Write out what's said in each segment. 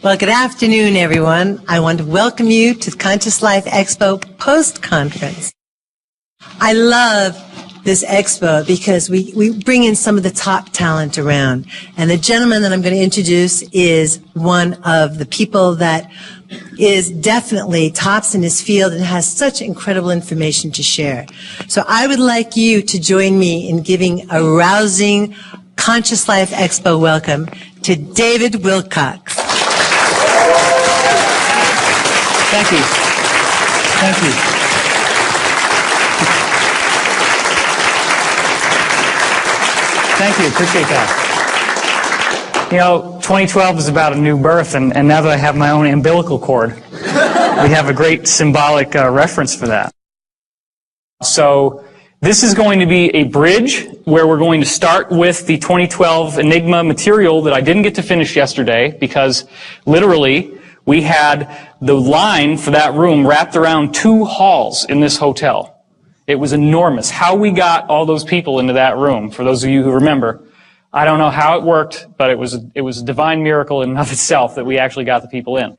Well, good afternoon, everyone. I want to welcome you to the Conscious Life Expo post-conference. I love this expo because we bring in some of the top talent around. And the gentleman that I'm going to introduce is one of the people that is definitely tops in his field and has such incredible information to share. So I would like you to join me in giving a rousing Conscious Life Expo welcome to David Wilcock. Thank you. Thank you. Thank you. Appreciate that. You know, 2012 is about a new birth, and now that I have my own umbilical cord, we have a great symbolic reference for that. So this is going to be a bridge where we're going to start with the 2012 Enigma material that I didn't get to finish yesterday because literally we had the line for that room wrapped around 2 halls in this hotel. It was enormous. How we got all those people into that room, for those of you who remember, I don't know how it worked, but it was a divine miracle in and of itself that we actually got the people in.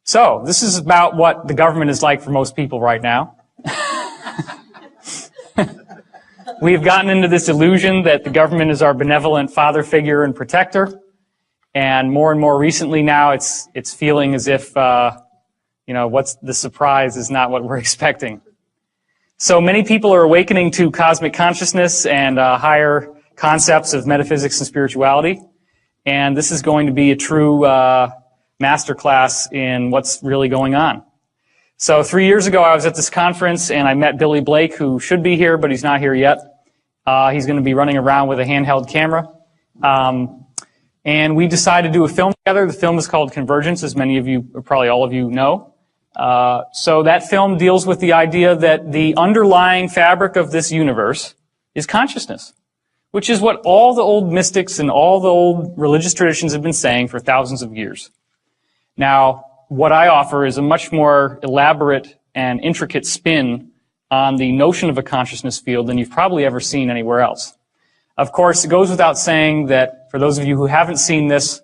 So, this is about what the government is like for most people right now. We've gotten into this illusion that the government is our benevolent father figure and protector, and more recently now it's feeling as if, what's the surprise is not what we're expecting. So many people are awakening to cosmic consciousness and higher concepts of metaphysics and spirituality. And this is going to be a true masterclass in what's really going on. So 3 years ago, I was at this conference, and I met Billy Blake, who should be here, but he's not here yet. He's going to be running around with a handheld camera. And we decided to do a film together. The film is called Convergence, as many of you, or probably all of you know. So that film deals with the idea that the underlying fabric of this universe is consciousness, which is what all the old mystics and all the old religious traditions have been saying for thousands of years. Now, what I offer is a much more elaborate and intricate spin on the notion of a consciousness field than you've probably ever seen anywhere else. Of course, it goes without saying that for those of you who haven't seen this,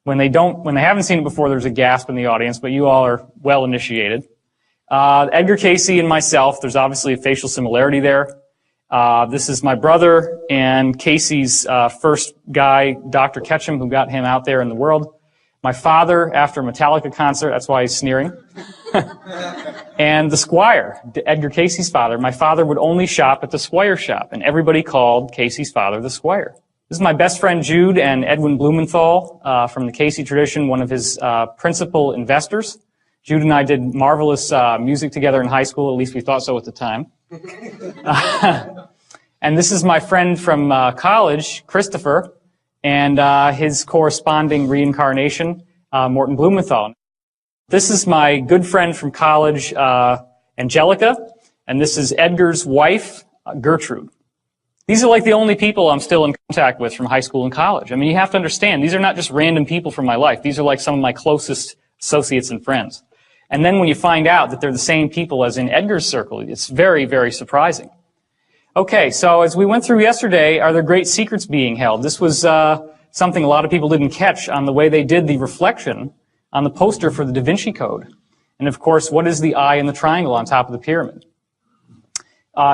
when they haven't seen it before, there's a gasp in the audience, but you all are well initiated. Edgar Cayce and myself, there's obviously a facial similarity there. This is my brother and Casey's first guy, Dr. Ketchum, who got him out there in the world. My father, after a Metallica concert, that's why he's sneering. And the Squire, Edgar Cayce's father. My father would only shop at the Squire shop, and everybody called Cayce's father the Squire. This is my best friend Jude and Edwin Blumenthal from the Cayce tradition, one of his principal investors. Jude and I did marvelous music together in high school, at least we thought so at the time. And this is my friend from college, Christopher, and his corresponding reincarnation, Morton Blumenthal. This is my good friend from college, Angelica, and this is Edgar's wife, Gertrude. These are like the only people I'm still in contact with from high school and college. I mean, you have to understand, these are not just random people from my life. These are like some of my closest associates and friends. And then when you find out that they're the same people as in Edgar's circle, it's very, very surprising. Okay, so as we went through yesterday, are there great secrets being held? This was something a lot of people didn't catch on the way they did the reflection on the poster for the Da Vinci Code. And of course, what is the eye in the triangle on top of the pyramid?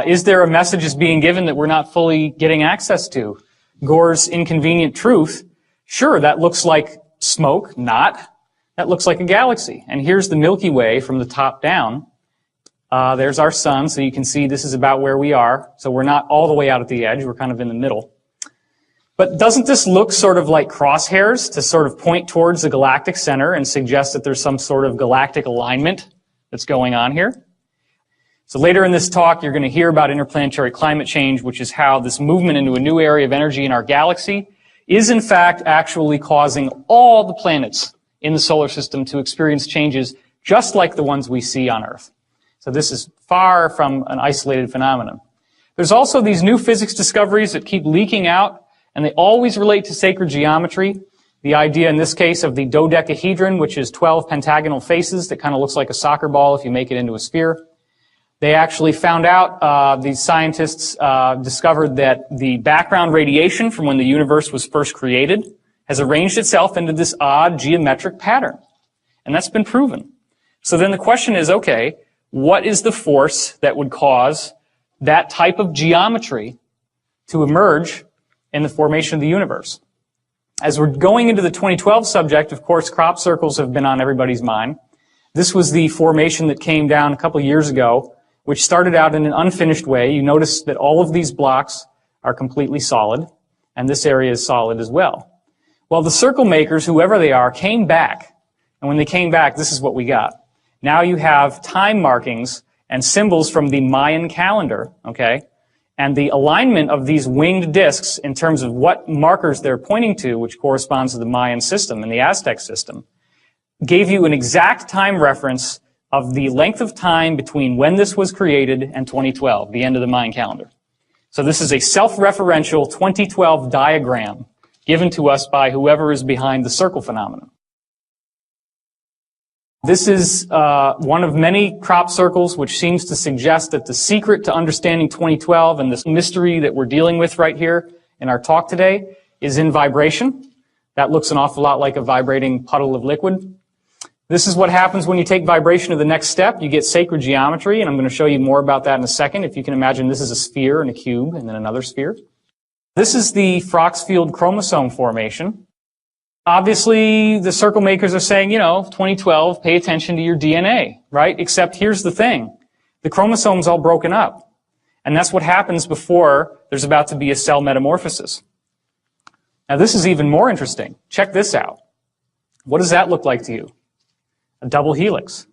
Is there a message that's being given that we're not fully getting access to? Gore's inconvenient truth, sure, that looks like smoke, not. That looks like a galaxy. And here's the Milky Way from the top down. There's our sun, so you can see this is about where we are. So we're not all the way out at the edge, we're kind of in the middle. But doesn't this look sort of like crosshairs to sort of point towards the galactic center and suggest that there's some sort of galactic alignment that's going on here? So later in this talk, you're going to hear about interplanetary climate change, which is how this movement into a new area of energy in our galaxy is in fact actually causing all the planets in the solar system to experience changes just like the ones we see on Earth. So this is far from an isolated phenomenon. There's also these new physics discoveries that keep leaking out, and they always relate to sacred geometry. The idea in this case of the dodecahedron, which is 12 pentagonal faces that kind of looks like a soccer ball if you make it into a sphere. They actually found out, these scientists discovered that the background radiation from when the universe was first created has arranged itself into this odd geometric pattern. And that's been proven. So then the question is, okay, what is the force that would cause that type of geometry to emerge in the formation of the universe? As we're going into the 2012 subject, of course, crop circles have been on everybody's mind. This was the formation that came down a couple of years ago, which started out in an unfinished way. You notice that all of these blocks are completely solid, and this area is solid as well. Well, the circle makers, whoever they are, came back. And when they came back, this is what we got. Now you have time markings and symbols from the Mayan calendar, okay? And the alignment of these winged discs in terms of what markers they're pointing to, which corresponds to the Mayan system and the Aztec system, gave you an exact time reference of the length of time between when this was created and 2012, the end of the Mayan calendar. So this is a self-referential 2012 diagram given to us by whoever is behind the circle phenomenon. This is one of many crop circles which seems to suggest that the secret to understanding 2012 and this mystery that we're dealing with right here in our talk today is in vibration. That looks an awful lot like a vibrating puddle of liquid. This is what happens when you take vibration to the next step. You get sacred geometry, and I'm going to show you more about that in a second. If you can imagine, this is a sphere and a cube and then another sphere. This is the Froxfield chromosome formation. Obviously, the circle makers are saying, 2012, pay attention to your DNA, right? Except here's the thing. The chromosome's all broken up. And that's what happens before there's about to be a cell metamorphosis. Now, this is even more interesting. Check this out. What does that look like to you? A double helix.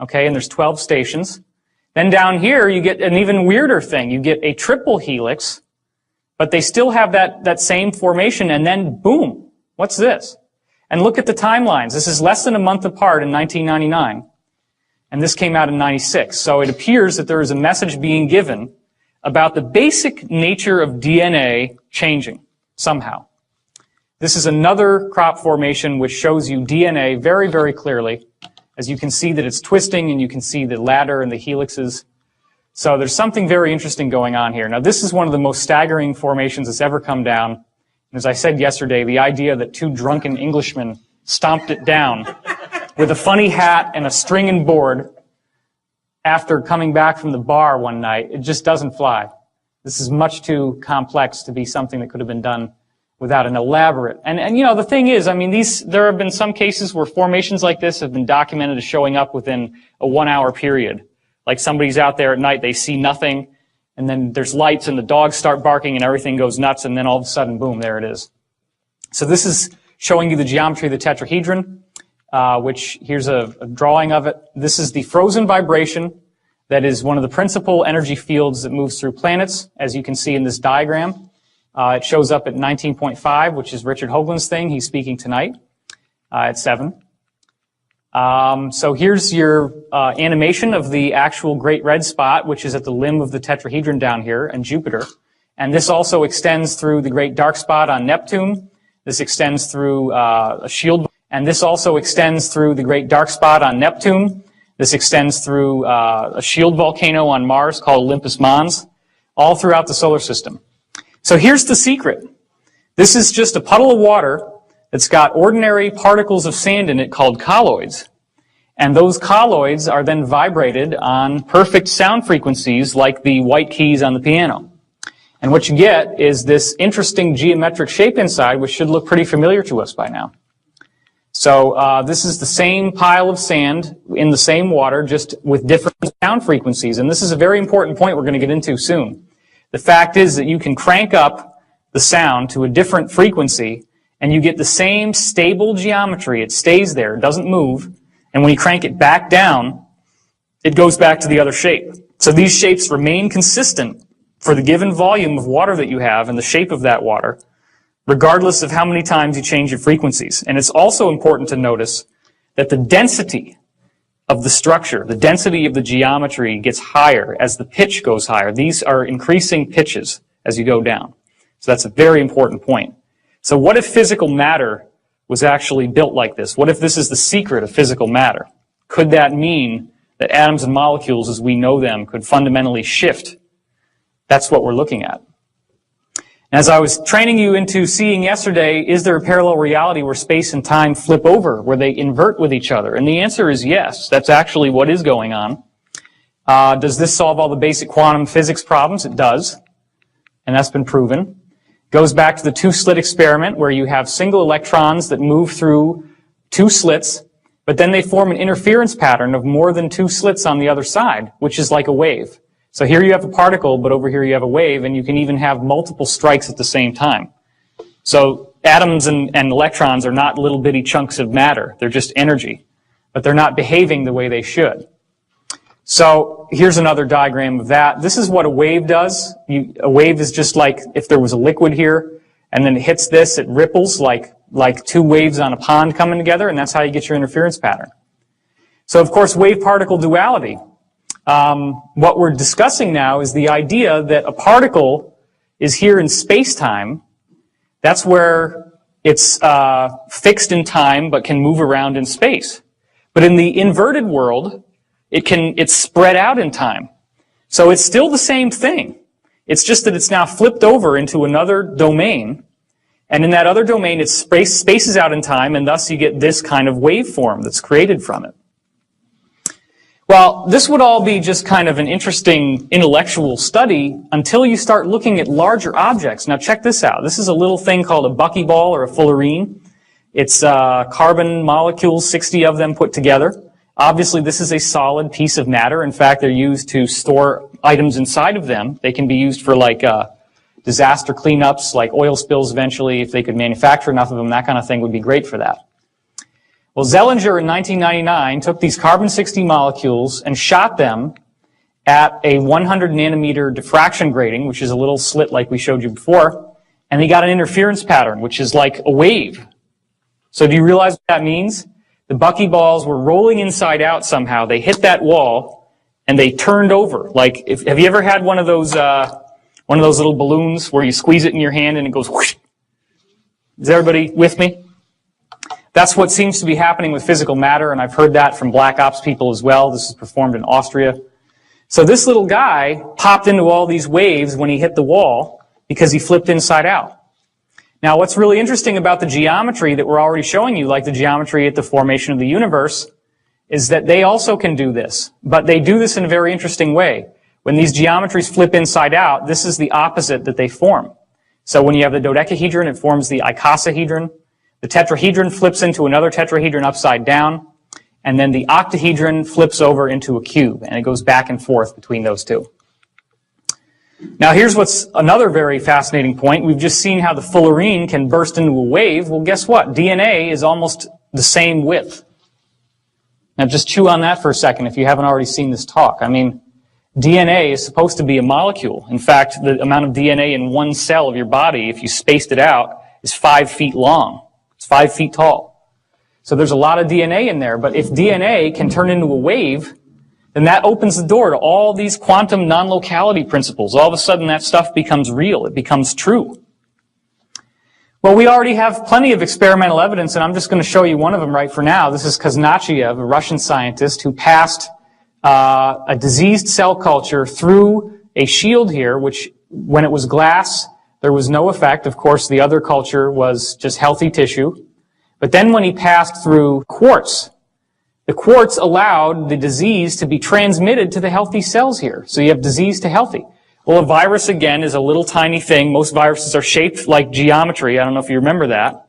Okay, and there's 12 stations. Then down here, you get an even weirder thing. You get a triple helix, but they still have that same formation, and then boom. What's this? And look at the timelines. This is less than a month apart in 1999. And this came out in 96. So it appears that there is a message being given about the basic nature of DNA changing somehow. This is another crop formation which shows you DNA very, very clearly. As you can see that it's twisting, and you can see the ladder and the helixes. So there's something very interesting going on here. Now, this is one of the most staggering formations that's ever come down. As I said yesterday, the idea that two drunken Englishmen stomped it down with a funny hat and a string and board after coming back from the bar one night, it just doesn't fly. This is much too complex to be something that could have been done without an elaborate. And the thing is, there have been some cases where formations like this have been documented as showing up within a 1 hour period. Like somebody's out there at night, they see nothing, and then there's lights and the dogs start barking and everything goes nuts, and then all of a sudden, boom, there it is. So this is showing you the geometry of the tetrahedron, which here's a drawing of it. This is the frozen vibration that is one of the principal energy fields that moves through planets, as you can see in this diagram. It shows up at 19.5, which is Richard Hoagland's thing. He's speaking tonight at 7. So here's your animation of the actual great red spot, which is at the limb of the tetrahedron down here, and Jupiter. And this also extends through the great dark spot on Neptune. This extends through a shield, and this also extends through the great dark spot on Neptune. This extends through a shield volcano on Mars called Olympus Mons, all throughout the solar system. So here's the secret. This is just a puddle of water that's got ordinary particles of sand in it called colloids. And those colloids are then vibrated on perfect sound frequencies like the white keys on the piano. And what you get is this interesting geometric shape inside, which should look pretty familiar to us by now. So this is the same pile of sand in the same water, just with different sound frequencies. And this is a very important point we're going to get into soon. The fact is that you can crank up the sound to a different frequency, and you get the same stable geometry. It stays there, it doesn't move. And when you crank it back down, it goes back to the other shape. So these shapes remain consistent for the given volume of water that you have and the shape of that water, regardless of how many times you change your frequencies. And it's also important to notice that the density of the structure, the density of the geometry gets higher as the pitch goes higher. These are increasing pitches as you go down. So that's a very important point. So what if physical matter was actually built like this? What if this is the secret of physical matter? Could that mean that atoms and molecules as we know them could fundamentally shift? That's what we're looking at. As I was training you into seeing yesterday, is there a parallel reality where space and time flip over, where they invert with each other? And the answer is yes. That's actually what is going on. Does this solve all the basic quantum physics problems? It does. And that's been proven. Goes back to the two-slit experiment, where you have single electrons that move through two slits, but then they form an interference pattern of more than two slits on the other side, which is like a wave. So here you have a particle, but over here you have a wave, and you can even have multiple strikes at the same time. So atoms and electrons are not little bitty chunks of matter. They're just energy. But they're not behaving the way they should. So here's another diagram of that. This is what a wave does. A wave is just like if there was a liquid here, and then it hits this, it ripples like two waves on a pond coming together, and that's how you get your interference pattern. So of course, wave-particle duality. What we're discussing now is the idea that a particle is here in space-time. That's where it's fixed in time but can move around in space. But in the inverted world, it's spread out in time. So it's still the same thing. It's just that it's now flipped over into another domain. And in that other domain, it spaces out in time, and thus you get this kind of waveform that's created from it. Well, this would all be just kind of an interesting intellectual study until you start looking at larger objects. Now check this out. This is a little thing called a buckyball or a fullerene. It's carbon molecules, 60 of them put together. Obviously, this is a solid piece of matter. In fact, they're used to store items inside of them. They can be used for like disaster cleanups, like oil spills eventually. If they could manufacture enough of them, that kind of thing would be great for that. Well, Zellinger in 1999 took these carbon-60 molecules and shot them at a 100 nanometer diffraction grating, which is a little slit like we showed you before, and he got an interference pattern, which is like a wave. So do you realize what that means? The buckyballs were rolling inside out somehow. They hit that wall, and they turned over. Like, have you ever had one of those little balloons where you squeeze it in your hand and it goes whoosh? Is everybody with me? That's what seems to be happening with physical matter, and I've heard that from black ops people as well. This is performed in Austria. So this little guy popped into all these waves when he hit the wall because he flipped inside out. Now, what's really interesting about the geometry that we're already showing you, like the geometry at the formation of the universe, is that they also can do this. But they do this in a very interesting way. When these geometries flip inside out, this is the opposite that they form. So when you have the dodecahedron, it forms the icosahedron. The tetrahedron flips into another tetrahedron upside down, and then the octahedron flips over into a cube, and it goes back and forth between those two. Now here's what's another very fascinating point. We've just seen how the fullerene can burst into a wave. Well, guess what? DNA is almost the same width. Now just chew on that for a second if you haven't already seen this talk. I mean, DNA is supposed to be a molecule. In fact, the amount of DNA in one cell of your body, if you spaced it out, is 5 feet long. It's 5 feet tall. So there's a lot of DNA in there, but if DNA can turn into a wave, then that opens the door to all these quantum non-locality principles. All of a sudden that stuff becomes real. It becomes true. Well, we already have plenty of experimental evidence, and I'm just going to show you one of them right for now. This is Kuznachiev, a Russian scientist who passed a diseased cell culture through a shield here, which when it was glass, there was no effect. Of course, the other culture was just healthy tissue. But then when he passed through quartz, the quartz allowed the disease to be transmitted to the healthy cells here. So you have disease to healthy. Well, a virus, again, is a little tiny thing. Most viruses are shaped like geometry. I don't know if you remember that.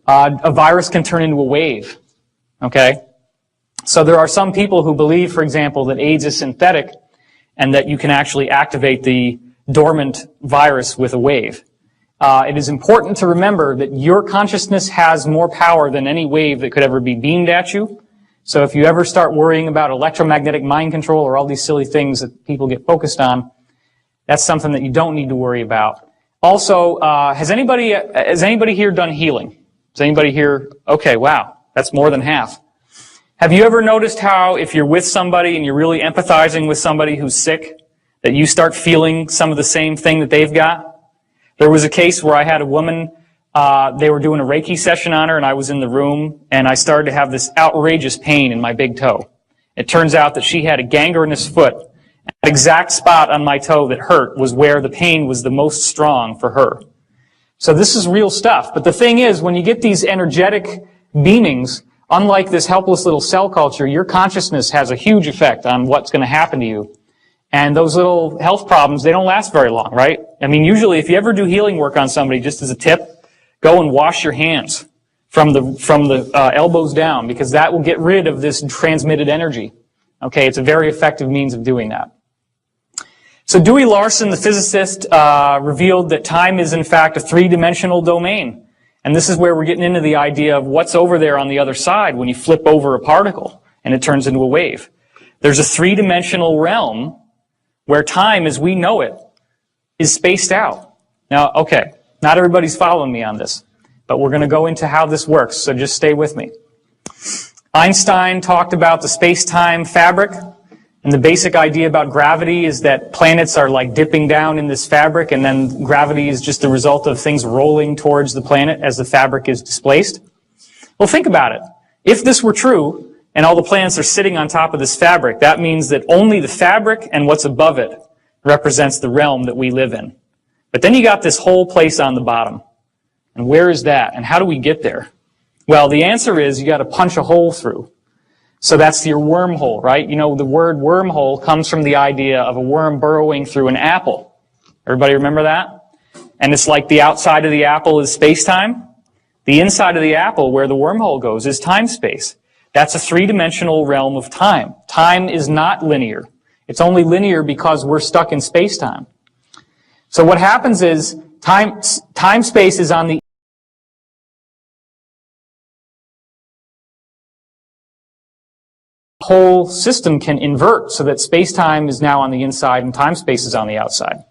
A virus can turn into a wave. Okay? So there are some people who believe, for example, that AIDS is synthetic and that you can actually activate the dormant virus with a wave. It is important to remember that your consciousness has more power than any wave that could ever be beamed at you. So if you ever start worrying about electromagnetic mind control or all these silly things that people get focused on, that's something that you don't need to worry about. Also, has anybody here done healing? Has anybody here? Okay, wow, that's more than half. Have you ever noticed how if you're with somebody and you're really empathizing with somebody who's sick, that you start feeling some of the same thing that they've got? There was a case where I had a woman, they were doing a Reiki session on her, and I was in the room, and I started to have this outrageous pain in my big toe. It turns out that she had a gangrenous foot, That exact spot on my toe that hurt was where the pain was the most strong for her. So this is real stuff. But the thing is, when you get these energetic beamings, unlike this helpless little cell culture, your consciousness has a huge effect on what's going to happen to you. And those little health problems, they don't last very long, right? I mean, usually if you ever do healing work on somebody, just as a tip, go and wash your hands from the elbows down, because that will get rid of this transmitted energy. Okay, it's a very effective means of doing that. So Dewey Larson, the physicist, revealed that time is in fact a three-dimensional domain. And this is where we're getting into the idea of what's over there on the other side when you flip over a particle and it turns into a wave. There's a three-dimensional realm where time as we know it is spaced out. Now, okay, not everybody's following me on this, but we're going to go into how this works, so just stay with me. Einstein talked about the space-time fabric, and the basic idea about gravity is that planets are like dipping down in this fabric, and then gravity is just the result of things rolling towards the planet as the fabric is displaced. Well, think about it. If this were true, and all the planets are sitting on top of this fabric, that means that only the fabric and what's above it represents the realm that we live in. But then you got this whole place on the bottom. And where is that? And how do we get there? Well, the answer is you got to punch a hole through. So that's your wormhole, right? You know, the word wormhole comes from the idea of a worm burrowing through an apple. Everybody remember that? And it's like the outside of the apple is space-time. The inside of the apple, where the wormhole goes, is time-space. That's a three-dimensional realm of time. Time is not linear. It's only linear because we're stuck in space-time. So what happens is time-space is on the whole system can invert so that space-time is now on the inside and time-space is on the outside.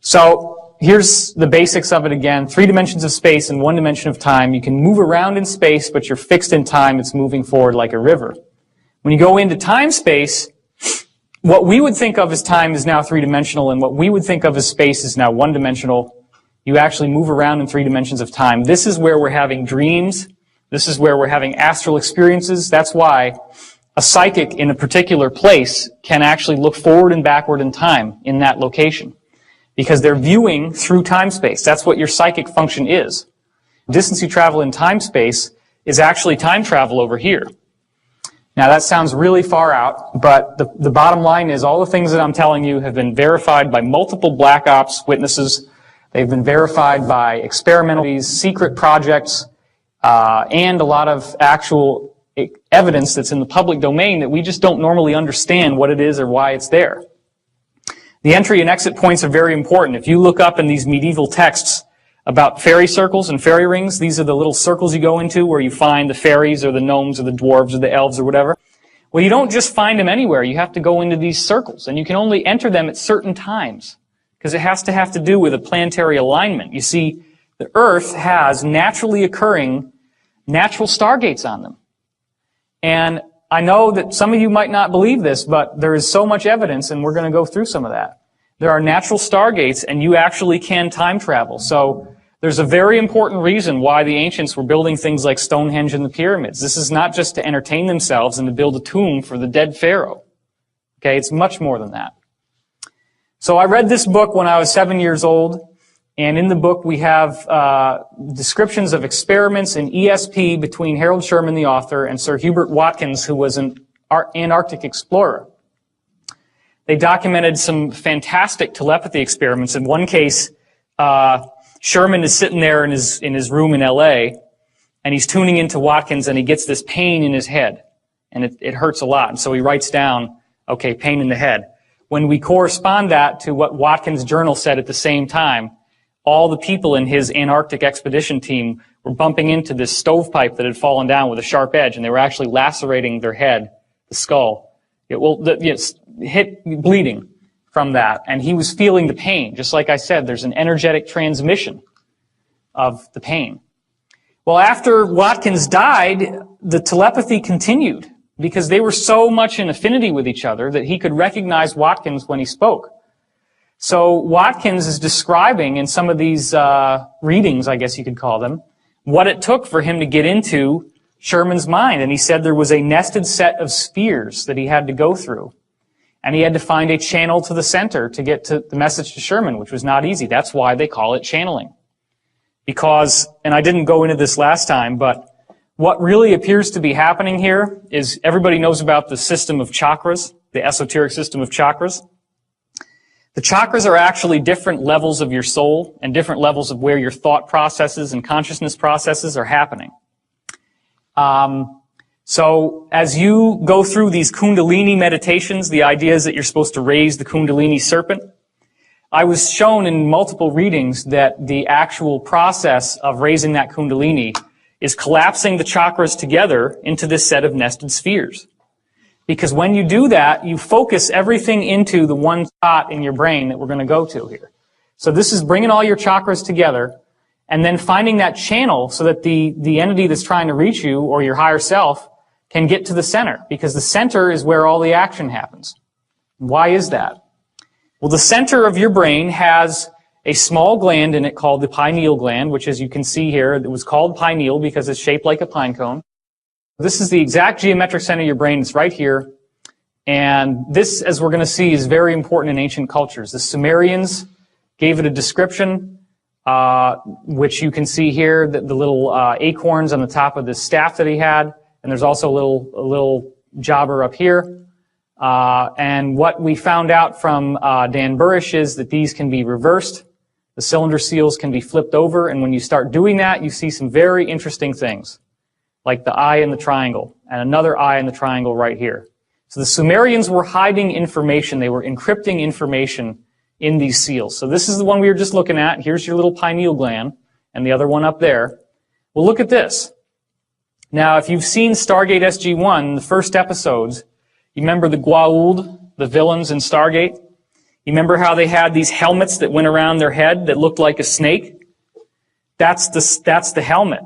So here's the basics of it again. 3 dimensions of space and 1 dimension of time. You can move around in space, but you're fixed in time. It's moving forward like a river. When you go into time-space, what we would think of as time is now 3-dimensional, and what we would think of as space is now 1-dimensional. You actually move around in 3 dimensions of time. This is where we're having dreams. This is where we're having astral experiences. That's why a psychic in a particular place can actually look forward and backward in time in that location, because they're viewing through time-space. That's what your psychic function is. The distance you travel in time-space is actually time travel over here. Now that sounds really far out, but the bottom line is all the things that I'm telling you have been verified by multiple black ops witnesses. They've been verified by experimental, secret projects, and a lot of actual evidence that's in the public domain that we just don't normally understand what it is or why it's there. The entry and exit points are very important. If you look up in these medieval texts about fairy circles and fairy rings, these are the little circles you go into where you find the fairies or the gnomes or the dwarves or the elves or whatever. Well, you don't just find them anywhere. You have to go into these circles, and you can only enter them at certain times because it has to have to do with a planetary alignment. You see, the Earth has naturally occurring natural stargates on them. And I know that some of you might not believe this, but there is so much evidence, and we're going to go through some of that. There are natural stargates, and you actually can time travel. So there's a very important reason why the ancients were building things like Stonehenge and the pyramids. This is not just to entertain themselves and to build a tomb for the dead pharaoh. Okay, it's much more than that. So I read this book when I was 7 years old. And in the book, we have descriptions of experiments in ESP between Harold Sherman, the author, and Sir Hubert Watkins, who was an Antarctic explorer. They documented some fantastic telepathy experiments. In one case, Sherman is sitting there in his room in L.A., and he's tuning into Watkins, and he gets this pain in his head, and it hurts a lot. And so he writes down, okay, pain in the head. When we correspond that to what Watkins' journal said at the same time, all the people in his Antarctic expedition team were bumping into this stovepipe that had fallen down with a sharp edge, and they were actually lacerating their head, the skull. Bleeding from that. And he was feeling the pain. Just like I said, there's an energetic transmission of the pain. Well, after Watkins died, the telepathy continued because they were so much in affinity with each other that he could recognize Watkins when he spoke. So Watkins is describing in some of these readings, I guess you could call them, what it took for him to get into Sherman's mind. And he said there was a nested set of spheres that he had to go through. And he had to find a channel to the center to get to the message to Sherman, which was not easy. That's why they call it channeling. Because, and I didn't go into this last time, but what really appears to be happening here is everybody knows about the system of chakras, the esoteric system of chakras. The chakras are actually different levels of your soul and different levels of where your thought processes and consciousness processes are happening. So as you go through these Kundalini meditations, the idea is that you're supposed to raise the Kundalini serpent. I was shown in multiple readings that the actual process of raising that Kundalini is collapsing the chakras together into this set of nested spheres. Because when you do that, you focus everything into the one spot in your brain that we're going to go to here. So this is bringing all your chakras together and then finding that channel so that the entity that's trying to reach you or your higher self can get to the center, because the center is where all the action happens. Why is that? Well, the center of your brain has a small gland in it called the pineal gland, which, as you can see here, it was called pineal because it's shaped like a pine cone. This is the exact geometric center of your brain. It's right here. And this, as we're going to see, is very important in ancient cultures. The Sumerians gave it a description, which you can see here, the little acorns on the top of this staff that he had. And there's also a little jobber up here. And what we found out from Dan Burish is that these can be reversed. The cylinder seals can be flipped over. And when you start doing that, you see some very interesting things, like the eye in the triangle and another eye in the triangle right here. So the Sumerians were hiding information. They were encrypting information in these seals. So this is the one we were just looking at. Here's your little pineal gland and the other one up there. Well, look at this. Now, if you've seen Stargate SG-1, the first episodes, you remember the Goa'uld, the villains in Stargate? You remember how they had these helmets that went around their head that looked like a snake? That's the helmet.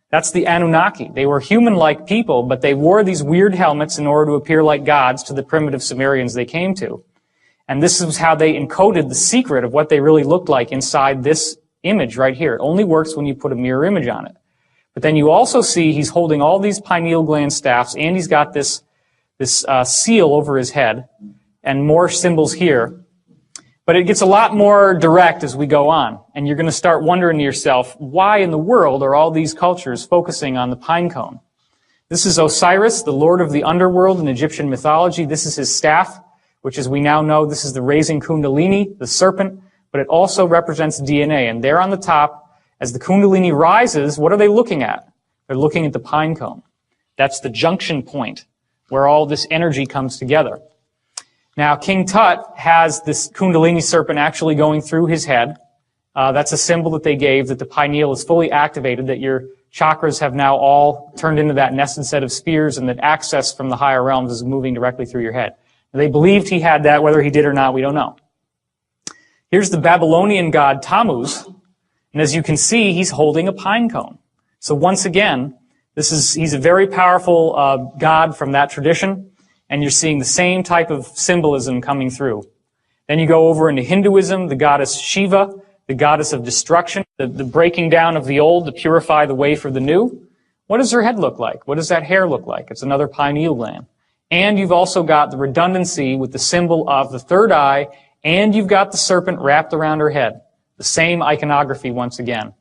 That's the Anunnaki. They were human-like people, but they wore these weird helmets in order to appear like gods to the primitive Sumerians they came to. And this is how they encoded the secret of what they really looked like inside this image right here. It only works when you put a mirror image on it. But then you also see he's holding all these pineal gland staffs, and he's got this seal over his head, and more symbols here. But it gets a lot more direct as we go on, and you're going to start wondering to yourself, why in the world are all these cultures focusing on the pine cone? This is Osiris, the lord of the underworld in Egyptian mythology. This is his staff, which, as we now know, this is the raising Kundalini, the serpent, but it also represents DNA. And there on the top, as the Kundalini rises, what are they looking at? They're looking at the pine cone. That's the junction point where all this energy comes together. Now, King Tut has this Kundalini serpent actually going through his head. That's a symbol that they gave that the pineal is fully activated, that your chakras have now all turned into that nested set of spheres, and that access from the higher realms is moving directly through your head. They believed he had that. Whether he did or not, we don't know. Here's the Babylonian god Tammuz. And as you can see, he's holding a pine cone. So once again, he's a very powerful god from that tradition, and you're seeing the same type of symbolism coming through. Then you go over into Hinduism, the goddess Shiva, the goddess of destruction, the breaking down of the old to purify the way for the new. What does her head look like? What does that hair look like? It's another pineal gland. And you've also got the redundancy with the symbol of the third eye, and you've got the serpent wrapped around her head. The same iconography once again.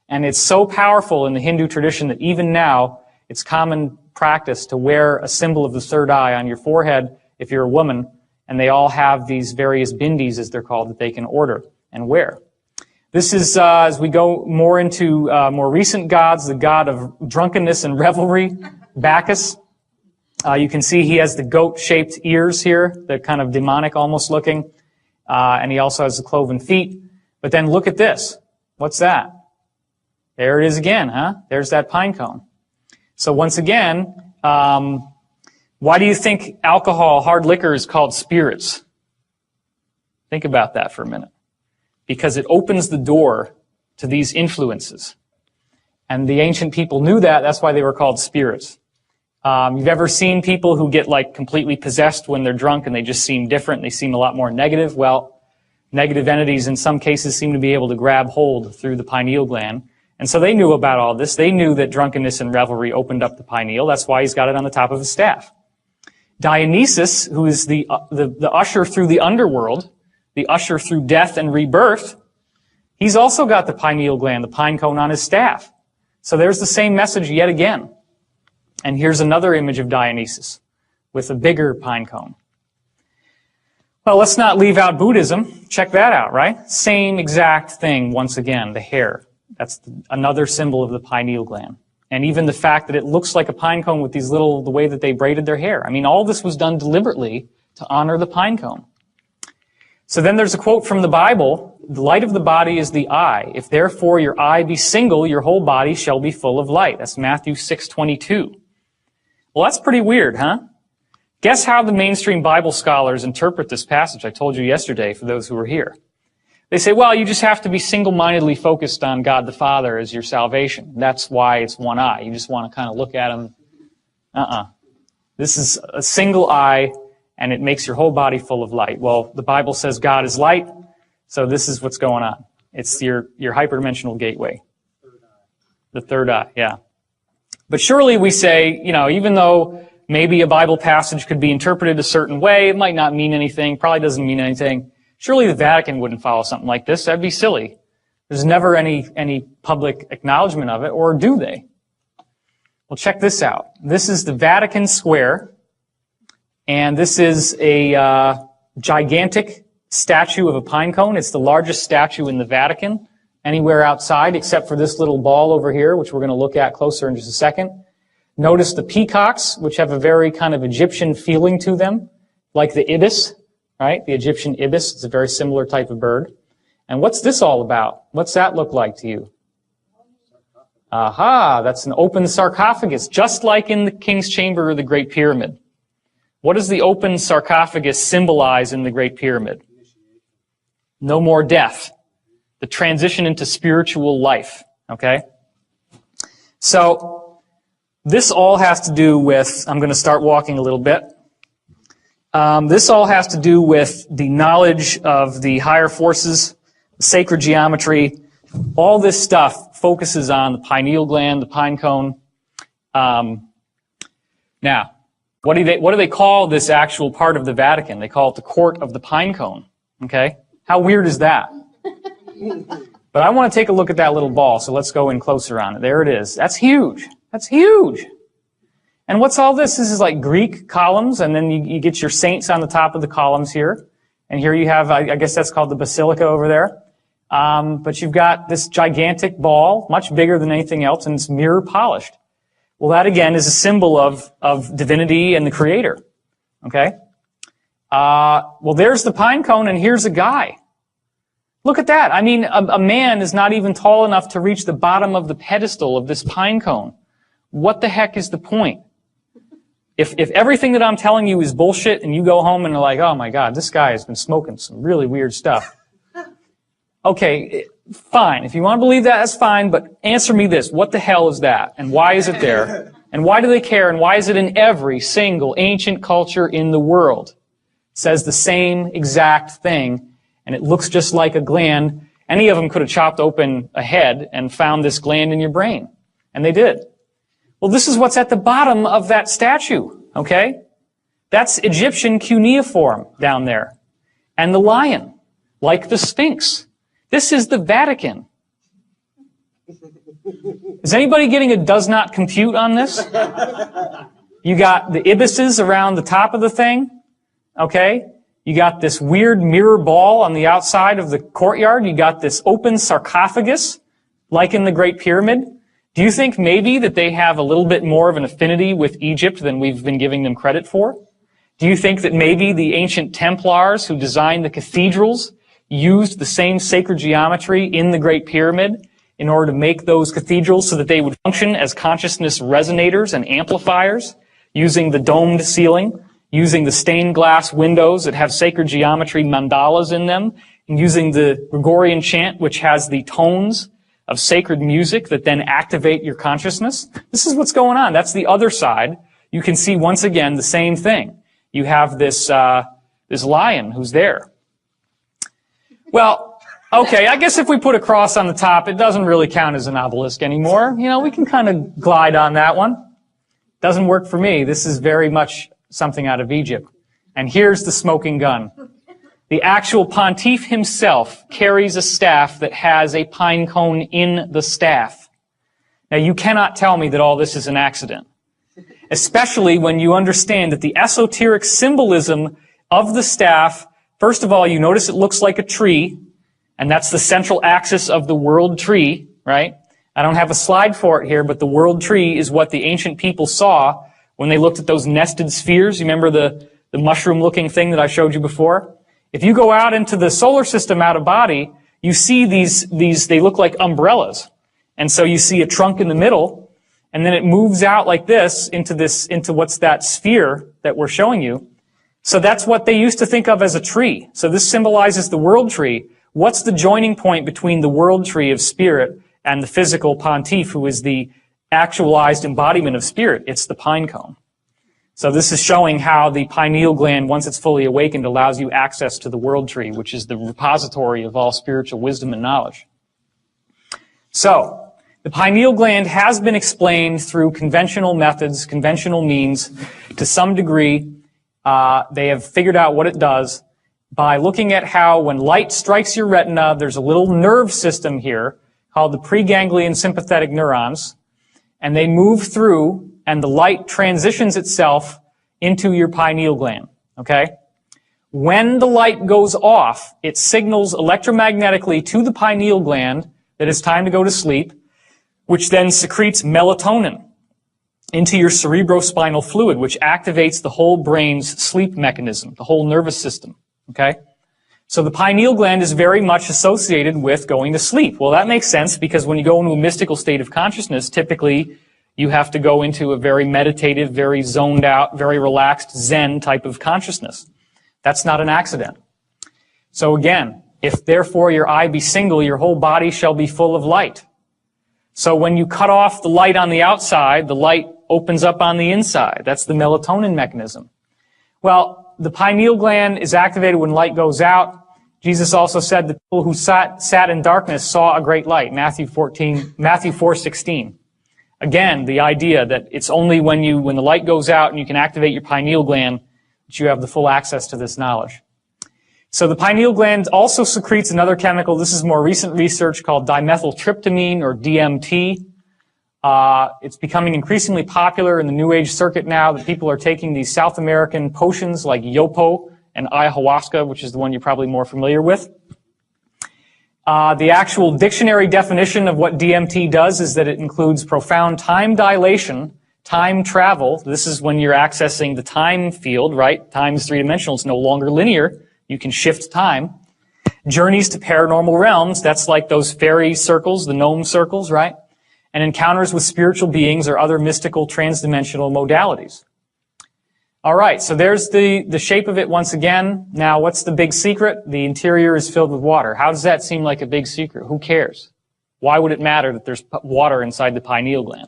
And it's so powerful in the Hindu tradition that even now it's common practice to wear a symbol of the third eye on your forehead if you're a woman, and they all have these various bindis, as they're called, that they can order and wear. This is, as we go more into more recent gods, the god of drunkenness and revelry, Bacchus. You can see he has the goat-shaped ears here, they're kind of demonic almost looking, and he also has the cloven feet. But then look at this. What's that? There it is again, huh? There's that pine cone. So once again, why do you think alcohol, hard liquor, is called spirits? Think about that for a minute. Because it opens the door to these influences. And the ancient people knew that. That's why they were called spirits. You've ever seen people who get like completely possessed when they're drunk and they just seem different? They seem a lot more negative. Well, negative entities in some cases seem to be able to grab hold through the pineal gland. And so they knew about all this. They knew that drunkenness and revelry opened up the pineal. That's why he's got it on the top of his staff. Dionysus, who is the usher through the underworld, the usher through death and rebirth, he's also got the pineal gland, the pine cone on his staff. So there's the same message yet again. And here's another image of Dionysus with a bigger pine cone. Well, let's not leave out Buddhism. Check that out, right? Same exact thing once again, the hair. That's another symbol of the pineal gland. And even the fact that it looks like a pine cone with these the way that they braided their hair. I mean, all this was done deliberately to honor the pine cone. So then there's a quote from the Bible, the light of the body is the eye. If therefore your eye be single, your whole body shall be full of light. That's Matthew 6:22. Well, that's pretty weird, huh? Guess how the mainstream Bible scholars interpret this passage I told you yesterday for those who were here. They say, well, you just have to be single-mindedly focused on God the Father as your salvation. That's why it's one eye. You just want to kind of look at him. This is a single eye, and it makes your whole body full of light. Well, the Bible says God is light, so this is what's going on. It's your hyperdimensional gateway. The third eye, yeah. But surely we say, even though maybe a Bible passage could be interpreted a certain way, it might not mean anything, probably doesn't mean anything. Surely the Vatican wouldn't follow something like this. That'd be silly. There's never any public acknowledgement of it, or do they? Well, check this out. This is the Vatican Square, and this is a gigantic statue of a pine cone. It's the largest statue in the Vatican, anywhere outside, except for this little ball over here, which we're going to look at closer in just a second. Notice the peacocks, which have a very kind of Egyptian feeling to them, like the ibis, right? The Egyptian ibis is a very similar type of bird. And what's this all about? What's that look like to you? Aha, that's an open sarcophagus, just like in the King's Chamber or the Great Pyramid. What does the open sarcophagus symbolize in the Great Pyramid? No more death. The transition into spiritual life, okay? So, this all has to do with, I'm going to start walking a little bit. This all has to do with the knowledge of the higher forces, sacred geometry. All this stuff focuses on the pineal gland, the pine cone. Now, what do they call this actual part of the Vatican? They call it the Court of the Pine Cone. Okay? How weird is that? But I want to take a look at that little ball, so let's go in closer on it. There it is. That's huge. That's huge. And what's all this? This is like Greek columns, and then you get your saints on the top of the columns here. And here you have, I guess that's called the basilica over there. But you've got this gigantic ball, much bigger than anything else, and it's mirror polished. Well, that again is a symbol of divinity and the Creator. Okay? Well, there's the pine cone, and here's a guy. Look at that. I mean, a man is not even tall enough to reach the bottom of the pedestal of this pine cone. What the heck is the point? If everything that I'm telling you is bullshit and you go home and are like, oh my God, this guy has been smoking some really weird stuff. Okay, fine. If you want to believe that, that's fine, but answer me this. What the hell is that? And why is it there? And why do they care? And why is it in every single ancient culture in the world? It says the same exact thing, and it looks just like a gland. Any of them could have chopped open a head and found this gland in your brain. And they did. Well, this is what's at the bottom of that statue, okay? That's Egyptian cuneiform down there. And the lion, like the Sphinx. This is the Vatican. Is anybody getting a does not compute on this? You got the ibises around the top of the thing, okay? You got this weird mirror ball on the outside of the courtyard. You got this open sarcophagus, like in the Great Pyramid. Do you think maybe that they have a little bit more of an affinity with Egypt than we've been giving them credit for? Do you think that maybe the ancient Templars who designed the cathedrals used the same sacred geometry in the Great Pyramid in order to make those cathedrals so that they would function as consciousness resonators and amplifiers, using the domed ceiling, using the stained glass windows that have sacred geometry mandalas in them, and using the Gregorian chant, which has the tones of sacred music that then activate your consciousness? This is what's going on. That's the other side. You can see once again the same thing. You have this lion who's there. Well, okay, I guess if we put a cross on the top, it doesn't really count as an obelisk anymore. You know, we can kind of glide on that one. Doesn't work for me. This is very much something out of Egypt. And here's the smoking gun. The actual pontiff himself carries a staff that has a pine cone in the staff. Now, you cannot tell me that all this is an accident, especially when you understand that the esoteric symbolism of the staff, first of all, you notice it looks like a tree, and that's the central axis of the world tree, right? I don't have a slide for it here, but the world tree is what the ancient people saw when they looked at those nested spheres. You remember the mushroom-looking thing that I showed you before? If you go out into the solar system out of body, you see these, they look like umbrellas. And so you see a trunk in the middle, and then it moves out like this into what's that sphere that we're showing you. So that's what they used to think of as a tree. So this symbolizes the world tree. What's the joining point between the world tree of spirit and the physical pontiff, who is the actualized embodiment of spirit? It's the pine cone. So this is showing how the pineal gland, once it's fully awakened, allows you access to the world tree, which is the repository of all spiritual wisdom and knowledge. So, the pineal gland has been explained through conventional methods, conventional means, to some degree. They have figured out what it does by looking at how when light strikes your retina, there's a little nerve system here called the preganglion sympathetic neurons, and they move through, and the light transitions itself into your pineal gland, okay? When the light goes off, it signals electromagnetically to the pineal gland that it's time to go to sleep, which then secretes melatonin into your cerebrospinal fluid, which activates the whole brain's sleep mechanism, the whole nervous system, okay? So the pineal gland is very much associated with going to sleep. Well, that makes sense because when you go into a mystical state of consciousness, typically you have to go into a very meditative, very zoned out, very relaxed Zen type of consciousness. That's not an accident. So again, if therefore your eye be single, your whole body shall be full of light. So when you cut off the light on the outside, the light opens up on the inside. That's the melatonin mechanism. Well, the pineal gland is activated when light goes out. Jesus also said the people who sat in darkness saw a great light. Matthew 4:16. Again, the idea that it's only when the light goes out and you can activate your pineal gland that you have the full access to this knowledge. So the pineal gland also secretes another chemical. This is more recent research called dimethyltryptamine, or DMT. It's becoming increasingly popular in the New Age circuit now that people are taking these South American potions like yopo and ayahuasca, which is the one you're probably more familiar with. The actual dictionary definition of what DMT does is that it includes profound time dilation, time travel. This is when you're accessing the time field, right? Time is three-dimensional. It's no longer linear. You can shift time. Journeys to paranormal realms. That's like those fairy circles, the gnome circles, right? And encounters with spiritual beings or other mystical transdimensional modalities. All right, so there's the shape of it once again. Now, what's the big secret? The interior is filled with water. How does that seem like a big secret? Who cares? Why would it matter that there's water inside the pineal gland?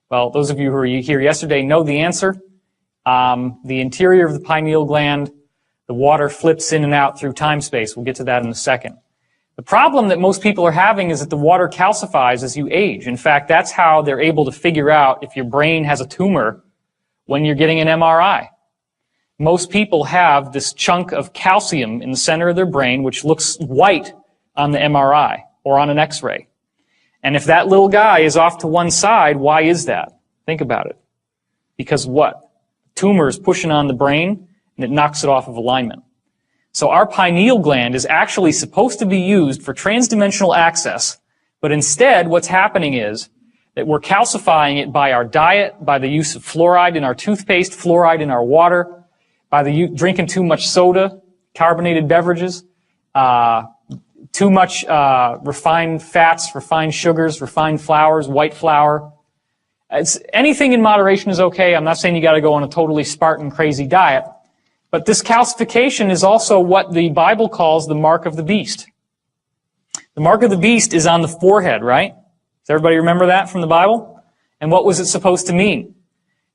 Well, those of you who were here yesterday know the answer. The interior of the pineal gland, the water flips in and out through time-space. We'll get to that in a second. The problem that most people are having is that the water calcifies as you age. In fact, that's how they're able to figure out if your brain has a tumor when you're getting an MRI. Most people have this chunk of calcium in the center of their brain, which looks white on the MRI or on an X-ray. And if that little guy is off to one side, why is that? Think about it. Because what? Tumor is pushing on the brain, and it knocks it off of alignment. So our pineal gland is actually supposed to be used for transdimensional access, but instead what's happening is that we're calcifying it by our diet, by the use of fluoride in our toothpaste, fluoride in our water, by drinking too much soda, carbonated beverages, too much refined fats, refined sugars, refined flours, white flour. Anything in moderation is okay. I'm not saying you got to go on a totally Spartan crazy diet. But this calcification is also what the Bible calls the mark of the beast. The mark of the beast is on the forehead, right? Does everybody remember that from the Bible? And what was it supposed to mean?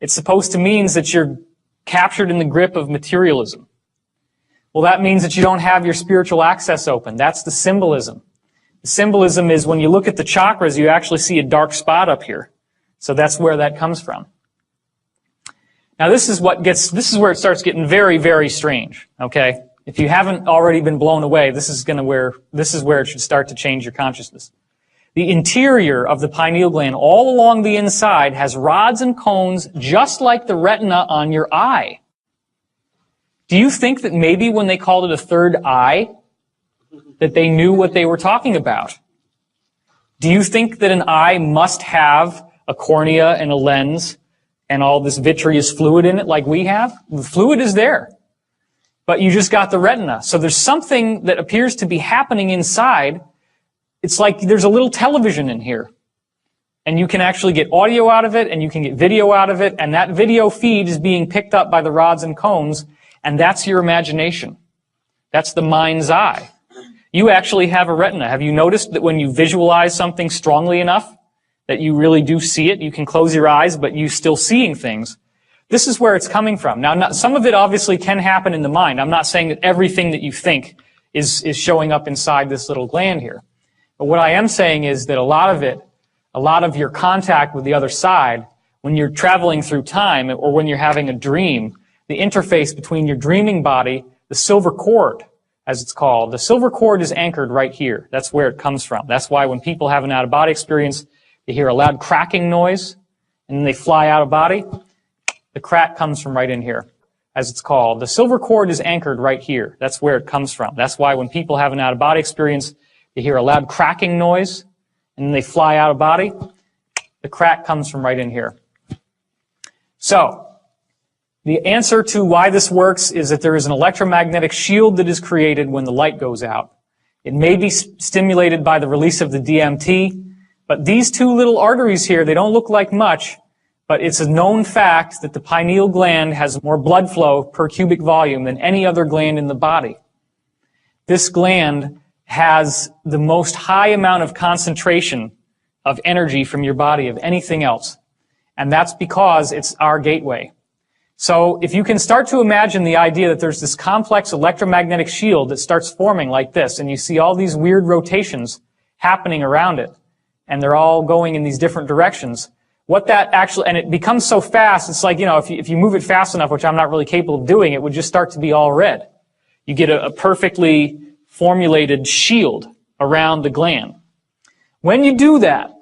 It's supposed to mean that you're captured in the grip of materialism. Well, that means that you don't have your spiritual access open. That's the symbolism. The symbolism is when you look at the chakras, you actually see a dark spot up here. So that's where that comes from. Now this is where it starts getting very, very strange, okay? If you haven't already been blown away, this is where it should start to change your consciousness. The interior of the pineal gland, all along the inside, has rods and cones just like the retina on your eye. Do you think that maybe when they called it a third eye, that they knew what they were talking about? Do you think that an eye must have a cornea and a lens and all this vitreous fluid in it like we have? The fluid is there. But you just got the retina. So there's something that appears to be happening inside. It's like there's a little television in here. And you can actually get audio out of it, and you can get video out of it, and that video feed is being picked up by the rods and cones, and that's your imagination. That's the mind's eye. You actually have a retina. Have you noticed that when you visualize something strongly enough, that you really do see it? You can close your eyes, but you're still seeing things. This is where it's coming from. Now, some of it obviously can happen in the mind. I'm not saying that everything that you think is showing up inside this little gland here. But what I am saying is that a lot of your contact with the other side, when you're traveling through time or when you're having a dream, the interface between your dreaming body, the silver cord, as it's called, the silver cord is anchored right here. That's where it comes from. That's why when people have an out-of-body experience, they hear a loud cracking noise, and then they fly out of body. The crack comes from right in here, as it's called. The silver cord is anchored right here. That's where it comes from. That's why when people have an out-of-body experience, they hear a loud cracking noise, and then they fly out of body. The crack comes from right in here. So, the answer to why this works is that there is an electromagnetic shield that is created when the light goes out. It may be stimulated by the release of the DMT, but these two little arteries here, they don't look like much, but it's a known fact that the pineal gland has more blood flow per cubic volume than any other gland in the body. This gland has the most high amount of concentration of energy from your body of anything else. And that's because it's our gateway. So if you can start to imagine the idea that there's this complex electromagnetic shield that starts forming like this, and you see all these weird rotations happening around it, and they're all going in these different directions, what that actually, and it becomes so fast, it's like, if you move it fast enough, which I'm not really capable of doing, it would just start to be all red. You get a perfectly formulated shield around the gland. When you do that,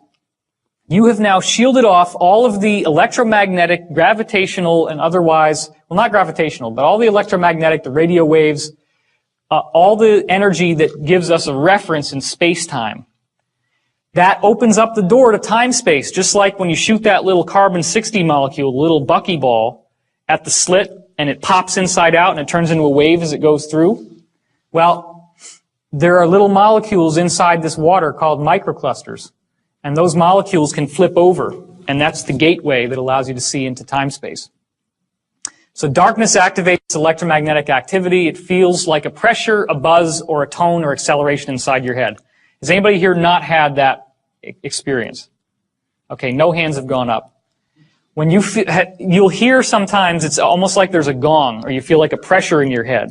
you have now shielded off all of the electromagnetic, gravitational, and otherwise, well, not gravitational, but all the electromagnetic, the radio waves, all the energy that gives us a reference in space-time. That opens up the door to time-space, just like when you shoot that little carbon-60 molecule, the little buckyball, at the slit, and it pops inside out, and it turns into a wave as it goes through. Well, there are little molecules inside this water called microclusters. And those molecules can flip over, and that's the gateway that allows you to see into time-space. So darkness activates electromagnetic activity. It feels like a pressure, a buzz, or a tone or acceleration inside your head. Has anybody here not had that experience? Okay, no hands have gone up. When you'll hear sometimes it's almost like there's a gong, or you feel like a pressure in your head.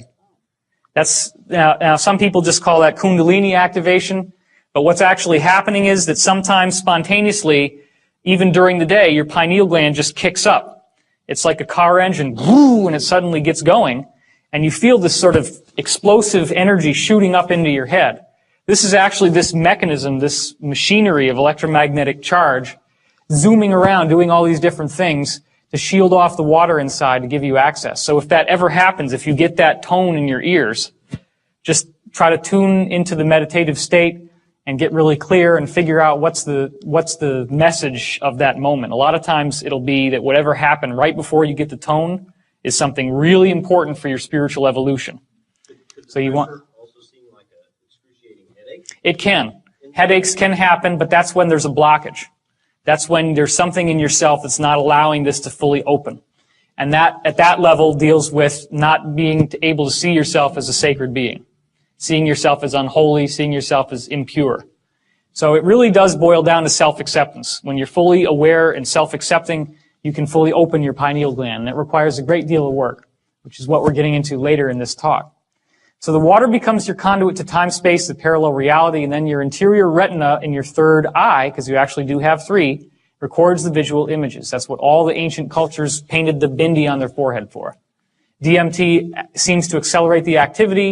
Now some people just call that Kundalini activation. But what's actually happening is that sometimes spontaneously, even during the day, your pineal gland just kicks up. It's like a car engine, whoo, and it suddenly gets going, and you feel this sort of explosive energy shooting up into your head. This is actually this mechanism, this machinery of electromagnetic charge, zooming around, doing all these different things to shield off the water inside to give you access. So if that ever happens, if you get that tone in your ears, just try to tune into the meditative state and get really clear and figure out what's the message of that moment. A lot of times it'll be that whatever happened right before you get the tone is something really important for your spiritual evolution. So you want also seem like an excruciating headache? It can. Headaches can happen, but that's when there's a blockage. That's when there's something in yourself that's not allowing this to fully open. And that, at that level, deals with not being able to see yourself as a sacred being. Seeing yourself as unholy, seeing yourself as impure. So it really does boil down to self-acceptance. When you're fully aware and self-accepting, you can fully open your pineal gland. And it requires a great deal of work, which is what we're getting into later in this talk. So the water becomes your conduit to time-space, the parallel reality, and then your interior retina in your third eye, because you actually do have three, records the visual images. That's what all the ancient cultures painted the bindi on their forehead for. DMT seems to accelerate the activity.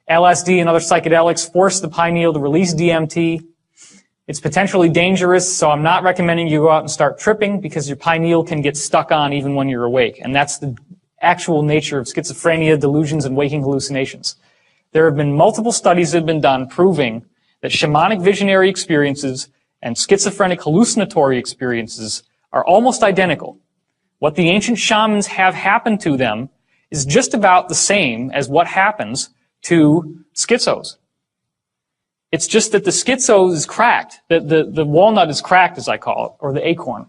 LSD and other psychedelics force the pineal to release DMT. It's potentially dangerous, so I'm not recommending you go out and start tripping because your pineal can get stuck on even when you're awake. And that's the actual nature of schizophrenia, delusions, and waking hallucinations. There have been multiple studies that have been done proving that shamanic visionary experiences and schizophrenic hallucinatory experiences are almost identical. What the ancient shamans have happen to them is just about the same as what happens to schizos. It's just that the schizo is cracked. The walnut is cracked, as I call it, or the acorn,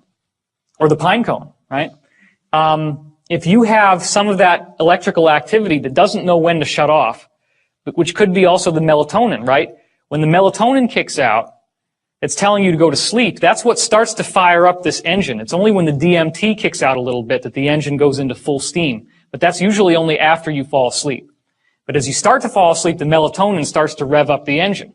or the pine cone, right? If you have some of that electrical activity that doesn't know when to shut off, which could be also the melatonin, right? When the melatonin kicks out, it's telling you to go to sleep. That's what starts to fire up this engine. It's only when the DMT kicks out a little bit that the engine goes into full steam. But that's usually only after you fall asleep. But as you start to fall asleep, the melatonin starts to rev up the engine.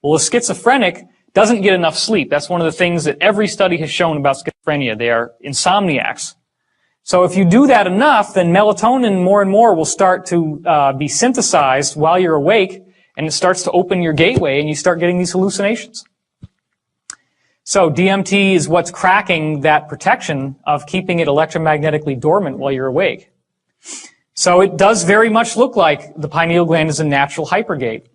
Well, a schizophrenic doesn't get enough sleep. That's one of the things that every study has shown about schizophrenia. They are insomniacs. So if you do that enough, then melatonin more and more will start to be synthesized while you're awake, and it starts to open your gateway, and you start getting these hallucinations. So DMT is what's cracking that protection of keeping it electromagnetically dormant while you're awake. So it does very much look like the pineal gland is a natural hypergate.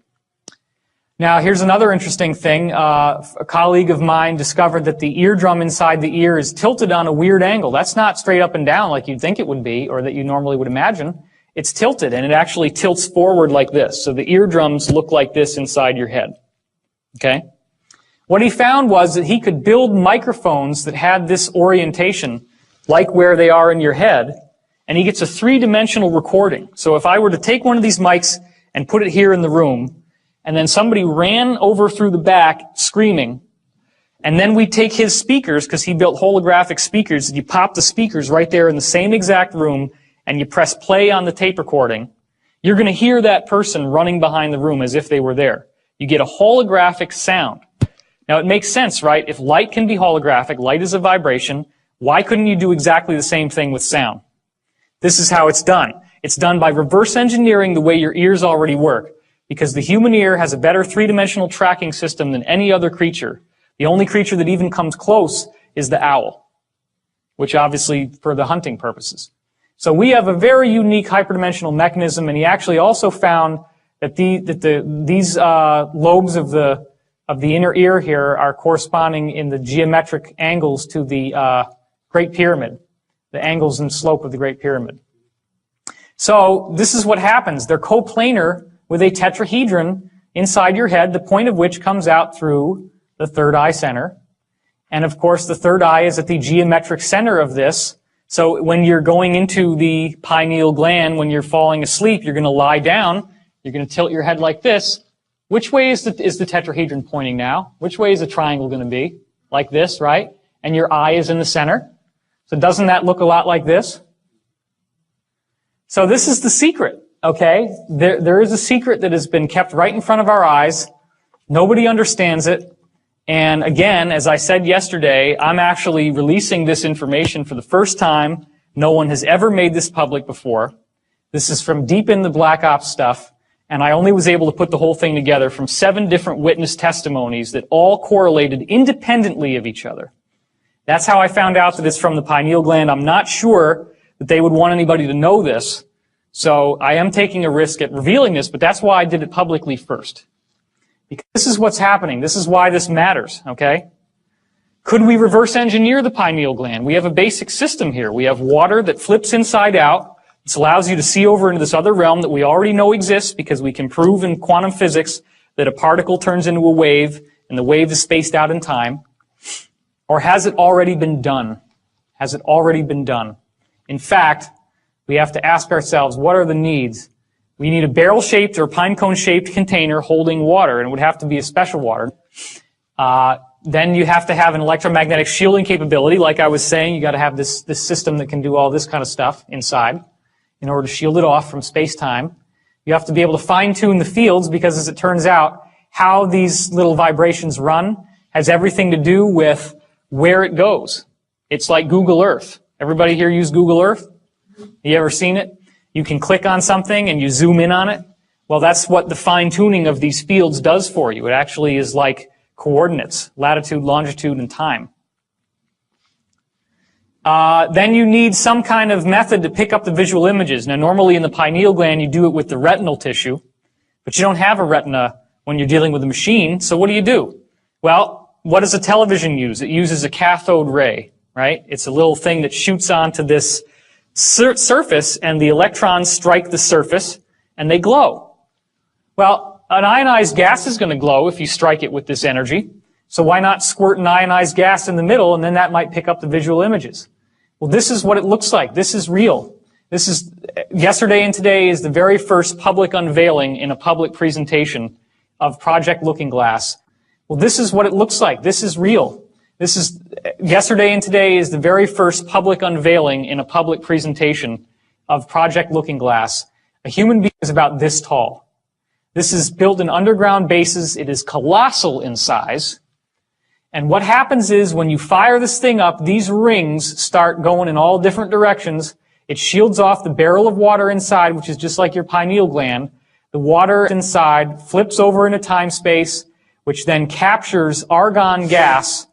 Now, here's another interesting thing. A colleague of mine discovered that the eardrum inside the ear is tilted on a weird angle. That's not straight up and down like you'd think it would be, or that you normally would imagine. It's tilted, and it actually tilts forward like this. So the eardrums look like this inside your head. Okay? What he found was that he could build microphones that had this orientation, like where they are in your head, and he gets a three-dimensional recording. So if I were to take one of these mics and put it here in the room, and then somebody ran over through the back screaming, and then we take his speakers, because he built holographic speakers, and you pop the speakers right there in the same exact room, and you press play on the tape recording, you're going to hear that person running behind the room as if they were there. You get a holographic sound. Now, it makes sense, right? If light can be holographic, light is a vibration, why couldn't you do exactly the same thing with sound? This is how it's done. It's done by reverse engineering the way your ears already work, because the human ear has a better three-dimensional tracking system than any other creature. The only creature that even comes close is the owl, which obviously for the hunting purposes. So we have a very unique hyperdimensional mechanism, and he actually also found that these lobes of the inner ear here are corresponding in the geometric angles to the Great Pyramid, the angles and slope of the Great Pyramid. So this is what happens. They're coplanar with a tetrahedron inside your head, the point of which comes out through the third eye center. And of course, the third eye is at the geometric center of this. So when you're going into the pineal gland, when you're falling asleep, you're going to lie down, you're going to tilt your head like this. Which way is the tetrahedron pointing now? Which way is the triangle going to be? Like this, right? And your eye is in the center. So doesn't that look a lot like this? So this is the secret, okay? There is a secret that has been kept right in front of our eyes. Nobody understands it. And again, as I said yesterday, I'm actually releasing this information for the first time. No one has ever made this public before. This is from deep in the Black Ops stuff. And I only was able to put the whole thing together from 7 different witness testimonies that all correlated independently of each other. That's how I found out that it's from the pineal gland. I'm not sure that they would want anybody to know this. So I am taking a risk at revealing this, but that's why I did it publicly first. Because this is what's happening. This is why this matters, okay? Could we reverse engineer the pineal gland? We have a basic system here. We have water that flips inside out. This allows you to see over into this other realm that we already know exists because we can prove in quantum physics that a particle turns into a wave and the wave is spaced out in time. Or has it already been done? Has it already been done? In fact, we have to ask ourselves, what are the needs? We need a barrel-shaped or pine cone-shaped container holding water, and it would have to be a special water. Then you have to have an electromagnetic shielding capability. Like I was saying, you got to have this system that can do all this kind of stuff inside in order to shield it off from space-time. You have to be able to fine-tune the fields because, as it turns out, how these little vibrations run has everything to do with where it goes. It's like Google Earth. Everybody here use Google Earth? You ever seen it? You can click on something and you zoom in on it. Well, that's what the fine-tuning of these fields does for you. It actually is like coordinates, latitude, longitude, and time. Then you need some kind of method to pick up the visual images. Now, normally in the pineal gland, you do it with the retinal tissue, but you don't have a retina when you're dealing with a machine, so what do? Well, what does a television use? It uses a cathode ray, right? It's a little thing that shoots onto this surface, and the electrons strike the surface, and they glow. Well, an ionized gas is going to glow if you strike it with this energy, so why not squirt an ionized gas in the middle, and then that might pick up the visual images? Well, this is what it looks like. This is real. Yesterday and today is the very first public unveiling in a public presentation of Project Looking Glass. Well, this is what it looks like. This is real. Yesterday and today is the very first public unveiling in a public presentation of Project Looking Glass. A human being is about this tall. This is built in underground bases. It is colossal in size. And what happens is when you fire this thing up, these rings start going in all different directions. It shields off the barrel of water inside, which is just like your pineal gland. The water inside flips over into time-space, which then captures argon gas,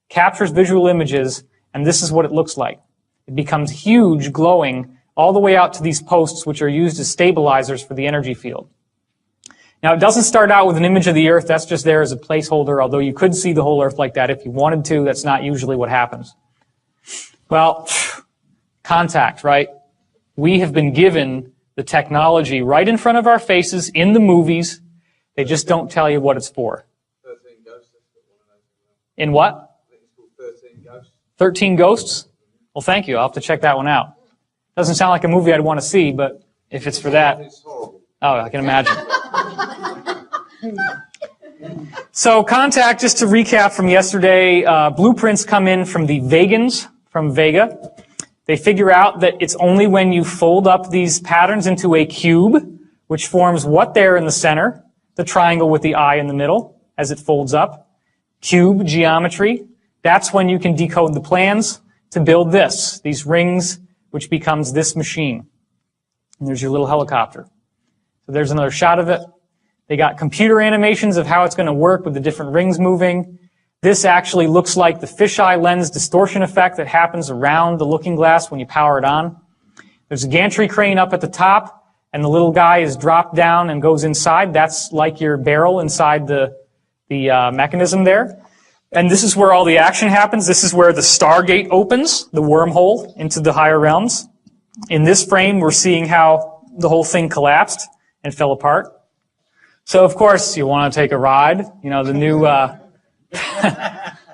captures visual images, and this is what it looks like. It becomes huge, glowing, all the way out to these posts, which are used as stabilizers for the energy field. Now, it doesn't start out with an image of the Earth. That's just there as a placeholder, although you could see the whole Earth like that if you wanted to. That's not usually what happens. Well, contact, right? We have been given the technology right in front of our faces in the movies. They just don't tell you what it's for. 13 Ghosts. In what? I think it's called 13 Ghosts. 13 Ghosts? Well, thank you. I'll have to check that one out. Doesn't sound like a movie I'd want to see, but if it's for that. It's horrible. Oh, I can imagine. So contact, just to recap from yesterday, blueprints come in from the Vegans, from Vega. They figure out that it's only when you fold up these patterns into a cube, which forms what there in the center, the triangle with the eye in the middle, as it folds up. Cube geometry. That's when you can decode the plans to build this, these rings, which becomes this machine. And there's your little helicopter. So there's another shot of it. They got computer animations of how it's going to work with the different rings moving. This actually looks like the fisheye lens distortion effect that happens around the looking glass when you power it on. There's a gantry crane up at the top, and the little guy is dropped down and goes inside. That's like your barrel inside the mechanism there. And this is where all the action happens. This is where the Stargate opens, the wormhole into the higher realms. In this frame, we're seeing how the whole thing collapsed and fell apart. So, of course, you want to take a ride. You know, the new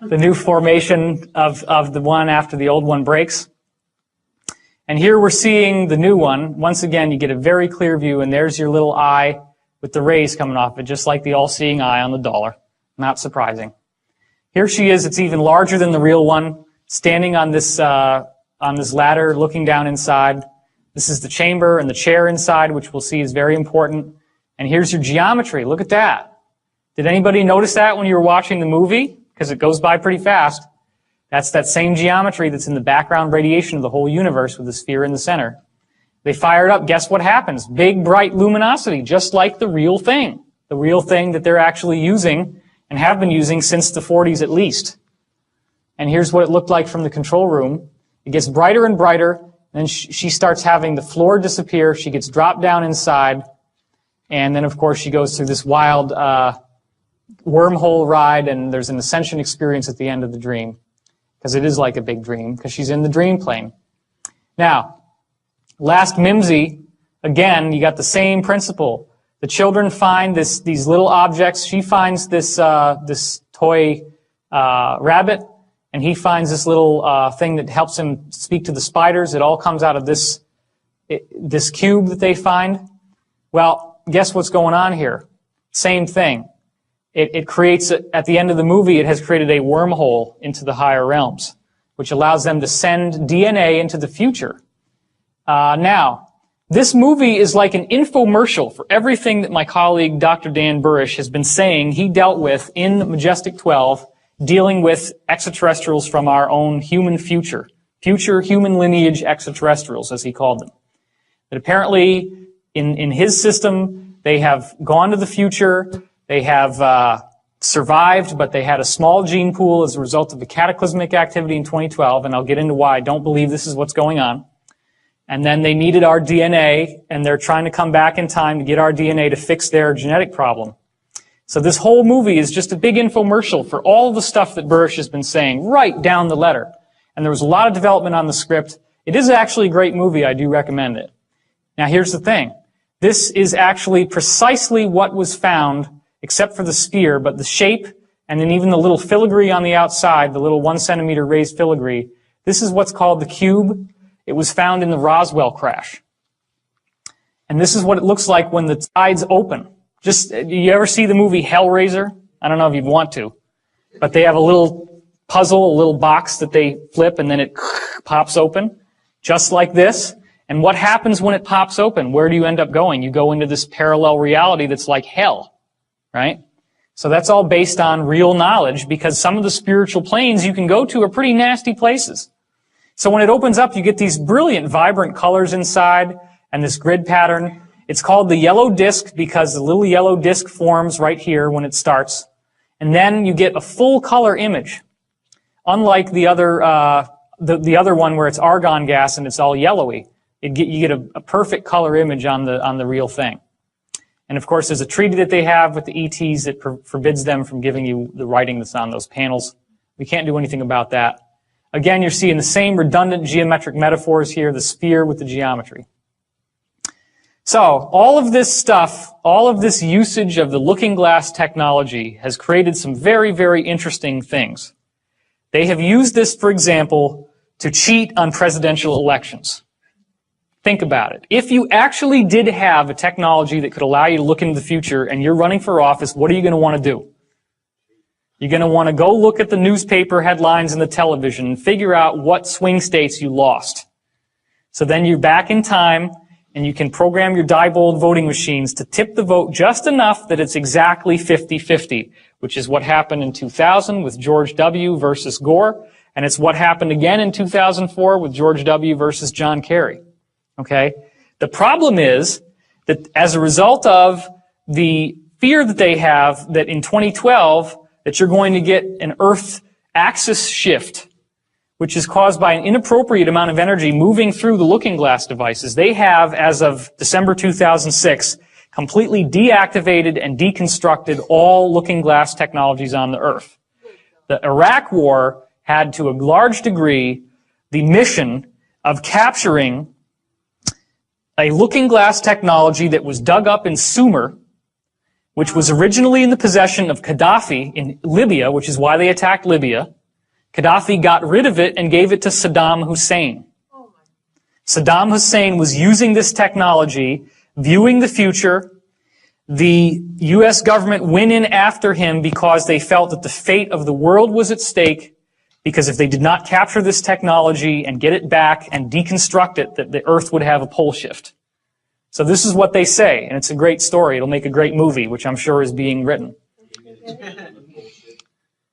the new formation of the one after the old one breaks. And here we're seeing the new one. Once again, you get a very clear view, and there's your little eye with the rays coming off it, just like the all-seeing eye on the dollar. Not surprising. Here she is. It's even larger than the real one, standing on this ladder, looking down inside. This is the chamber and the chair inside, which we'll see is very important. And here's your geometry. Look at that. Did anybody notice that when you were watching the movie? Because it goes by pretty fast. That's that same geometry that's in the background radiation of the whole universe with the sphere in the center. They fire it up. Guess what happens? Big, bright luminosity, just like the real thing. The real thing that they're actually using and have been using since the 40s at least. And here's what it looked like from the control room. It gets brighter and brighter. And then she starts having the floor disappear. She gets dropped down inside. And then, of course, she goes through this wild wormhole ride, and there's an ascension experience at the end of the dream, because it is like a big dream, because she's in the dream plane. Now, last Mimsy, again, you got the same principle. The children find these little objects. She finds this toy rabbit, and he finds this little thing that helps him speak to the spiders. It all comes out of this cube that they find. Well, guess what's going on here? Same thing. It creates, at the end of the movie, it has created a wormhole into the higher realms, which allows them to send DNA into the future. Now, this movie is like an infomercial for everything that my colleague, Dr. Dan Burish, has been saying he dealt with in Majestic 12 dealing with extraterrestrials from our own human future human lineage extraterrestrials, as he called them. That apparently, in his system, they have gone to the future, they have survived, but they had a small gene pool as a result of the cataclysmic activity in 2012, and I'll get into why I don't believe this is what's going on. And then they needed our DNA, and they're trying to come back in time to get our DNA to fix their genetic problem. So this whole movie is just a big infomercial for all the stuff that Burrish has been saying, right down the letter. And there was a lot of development on the script. It is actually a great movie. I do recommend it. Now here's the thing. This is actually precisely what was found, except for the sphere, but the shape, and then even the little filigree on the outside, the little 1 centimeter raised filigree. This is what's called the cube. It was found in the Roswell crash. And this is what it looks like when the tides open. You ever see the movie Hellraiser? I don't know if you'd want to. But they have a little puzzle, a little box that they flip, and then it pops open, just like this. And what happens when it pops open? Where do you end up going? You go into this parallel reality that's like hell, right? So that's all based on real knowledge, because some of the spiritual planes you can go to are pretty nasty places. So when it opens up, you get these brilliant, vibrant colors inside and this grid pattern. It's called the yellow disc because the little yellow disc forms right here when it starts. And then you get a full color image. Unlike the other one where it's argon gas and it's all yellowy. You get a perfect color image on the real thing. And of course, there's a treaty that they have with the ETs that forbids them from giving you the writing that's on those panels. We can't do anything about that. Again, you're seeing the same redundant geometric metaphors here, the sphere with the geometry. So, all of this stuff, all of this usage of the looking glass technology has created some very, very interesting things. They have used this, for example, to cheat on presidential elections. Think about it. If you actually did have a technology that could allow you to look into the future and you're running for office, what are you going to want to do? You're going to want to go look at the newspaper headlines and the television and figure out what swing states you lost. So then you're back in time and you can program your Diebold voting machines to tip the vote just enough that it's exactly 50-50, which is what happened in 2000 with George W. versus Gore, and it's what happened again in 2004 with George W. versus John Kerry. Okay? The problem is that as a result of the fear that they have that in 2012 that you're going to get an Earth axis shift, which is caused by an inappropriate amount of energy moving through the looking glass devices. They have, as of December 2006, completely deactivated and deconstructed all looking glass technologies on the Earth. The Iraq War had, to a large degree, the mission of capturing a looking glass technology that was dug up in Sumer, which was originally in the possession of Gaddafi in Libya, which is why they attacked Libya. Gaddafi got rid of it and gave it to Saddam Hussein. Saddam Hussein was using this technology, viewing the future. The U.S. government went in after him because they felt that the fate of the world was at stake, because if they did not capture this technology and get it back and deconstruct it, that the Earth would have a pole shift. So this is what they say, and it's a great story. It'll make a great movie, which I'm sure is being written.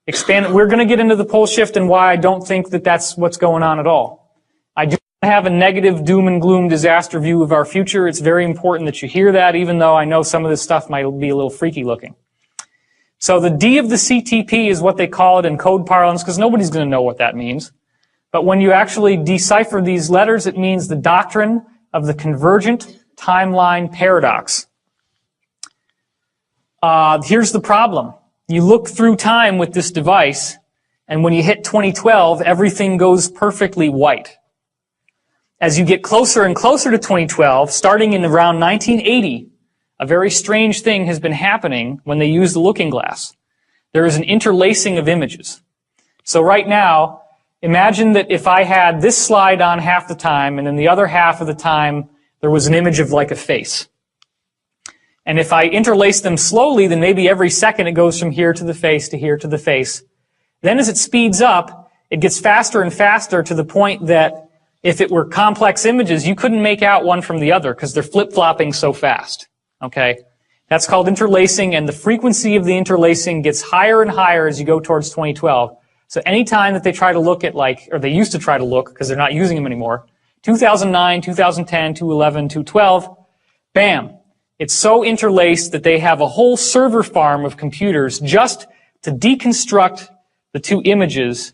We're going to get into the pole shift and why I don't think that that's what's going on at all. I do not have a negative doom and gloom disaster view of our future. It's very important that you hear that, even though I know some of this stuff might be a little freaky looking. So the D of the CTP is what they call it in code parlance, because nobody's going to know what that means. But when you actually decipher these letters, it means the doctrine of the convergent timeline paradox. Here's the problem. You look through time with this device, and when you hit 2012, everything goes perfectly white. As you get closer and closer to 2012, starting in around 1980, a very strange thing has been happening when they use the looking glass. There is an interlacing of images. So right now, imagine that if I had this slide on half the time, and then the other half of the time, there was an image of like a face. And if I interlace them slowly, then maybe every second it goes from here to the face to here to the face. Then as it speeds up, it gets faster and faster to the point that if it were complex images, you couldn't make out one from the other because they're flip-flopping so fast. Okay? That's called interlacing, and the frequency of the interlacing gets higher and higher as you go towards 2012. So anytime that they try to look at or they used to try to look, because they're not using them anymore, 2009, 2010, 2011, 2012, bam. It's so interlaced that they have a whole server farm of computers just to deconstruct the two images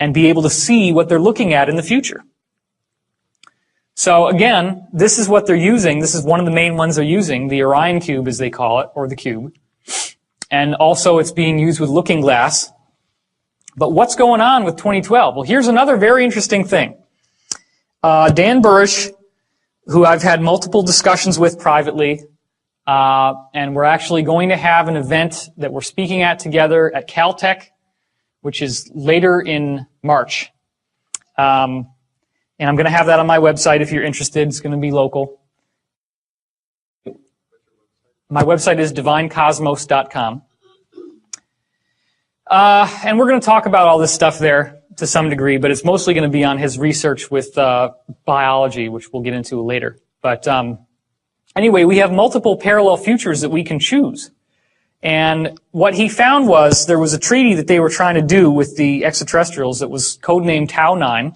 and be able to see what they're looking at in the future. So again, this is what they're using. This is one of the main ones they're using, the Orion cube as they call it, or the cube. And also it's being used with Looking Glass. But what's going on with 2012? Well, here's another very interesting thing. Dan Burish, who I've had multiple discussions with privately, and we're actually going to have an event that we're speaking at together at Caltech, which is later in March. And I'm going to have that on my website if you're interested. It's going to be local. My website is divinecosmos.com. And we're going to talk about all this stuff there to some degree, but it's mostly going to be on his research with biology, which we'll get into later. But anyway, we have multiple parallel futures that we can choose. And what he found was there was a treaty that they were trying to do with the extraterrestrials that was codenamed Tau 9.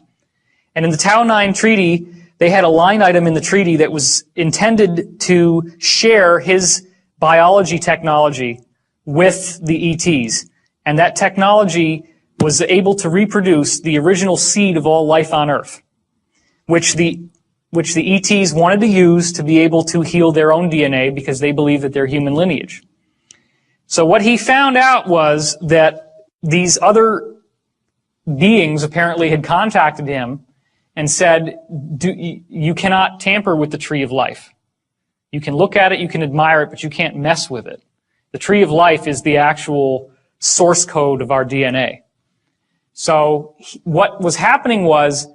And in the Tau 9 treaty, they had a line item in the treaty that was intended to share his biology technology with the ETs. And that technology was able to reproduce the original seed of all life on Earth, which the ETs wanted to use to be able to heal their own DNA because they believe that they're human lineage. So what he found out was that these other beings apparently had contacted him and said, you cannot tamper with the tree of life. You can look at it, you can admire it, but you can't mess with it. The tree of life is the actual source code of our DNA. So what was happening was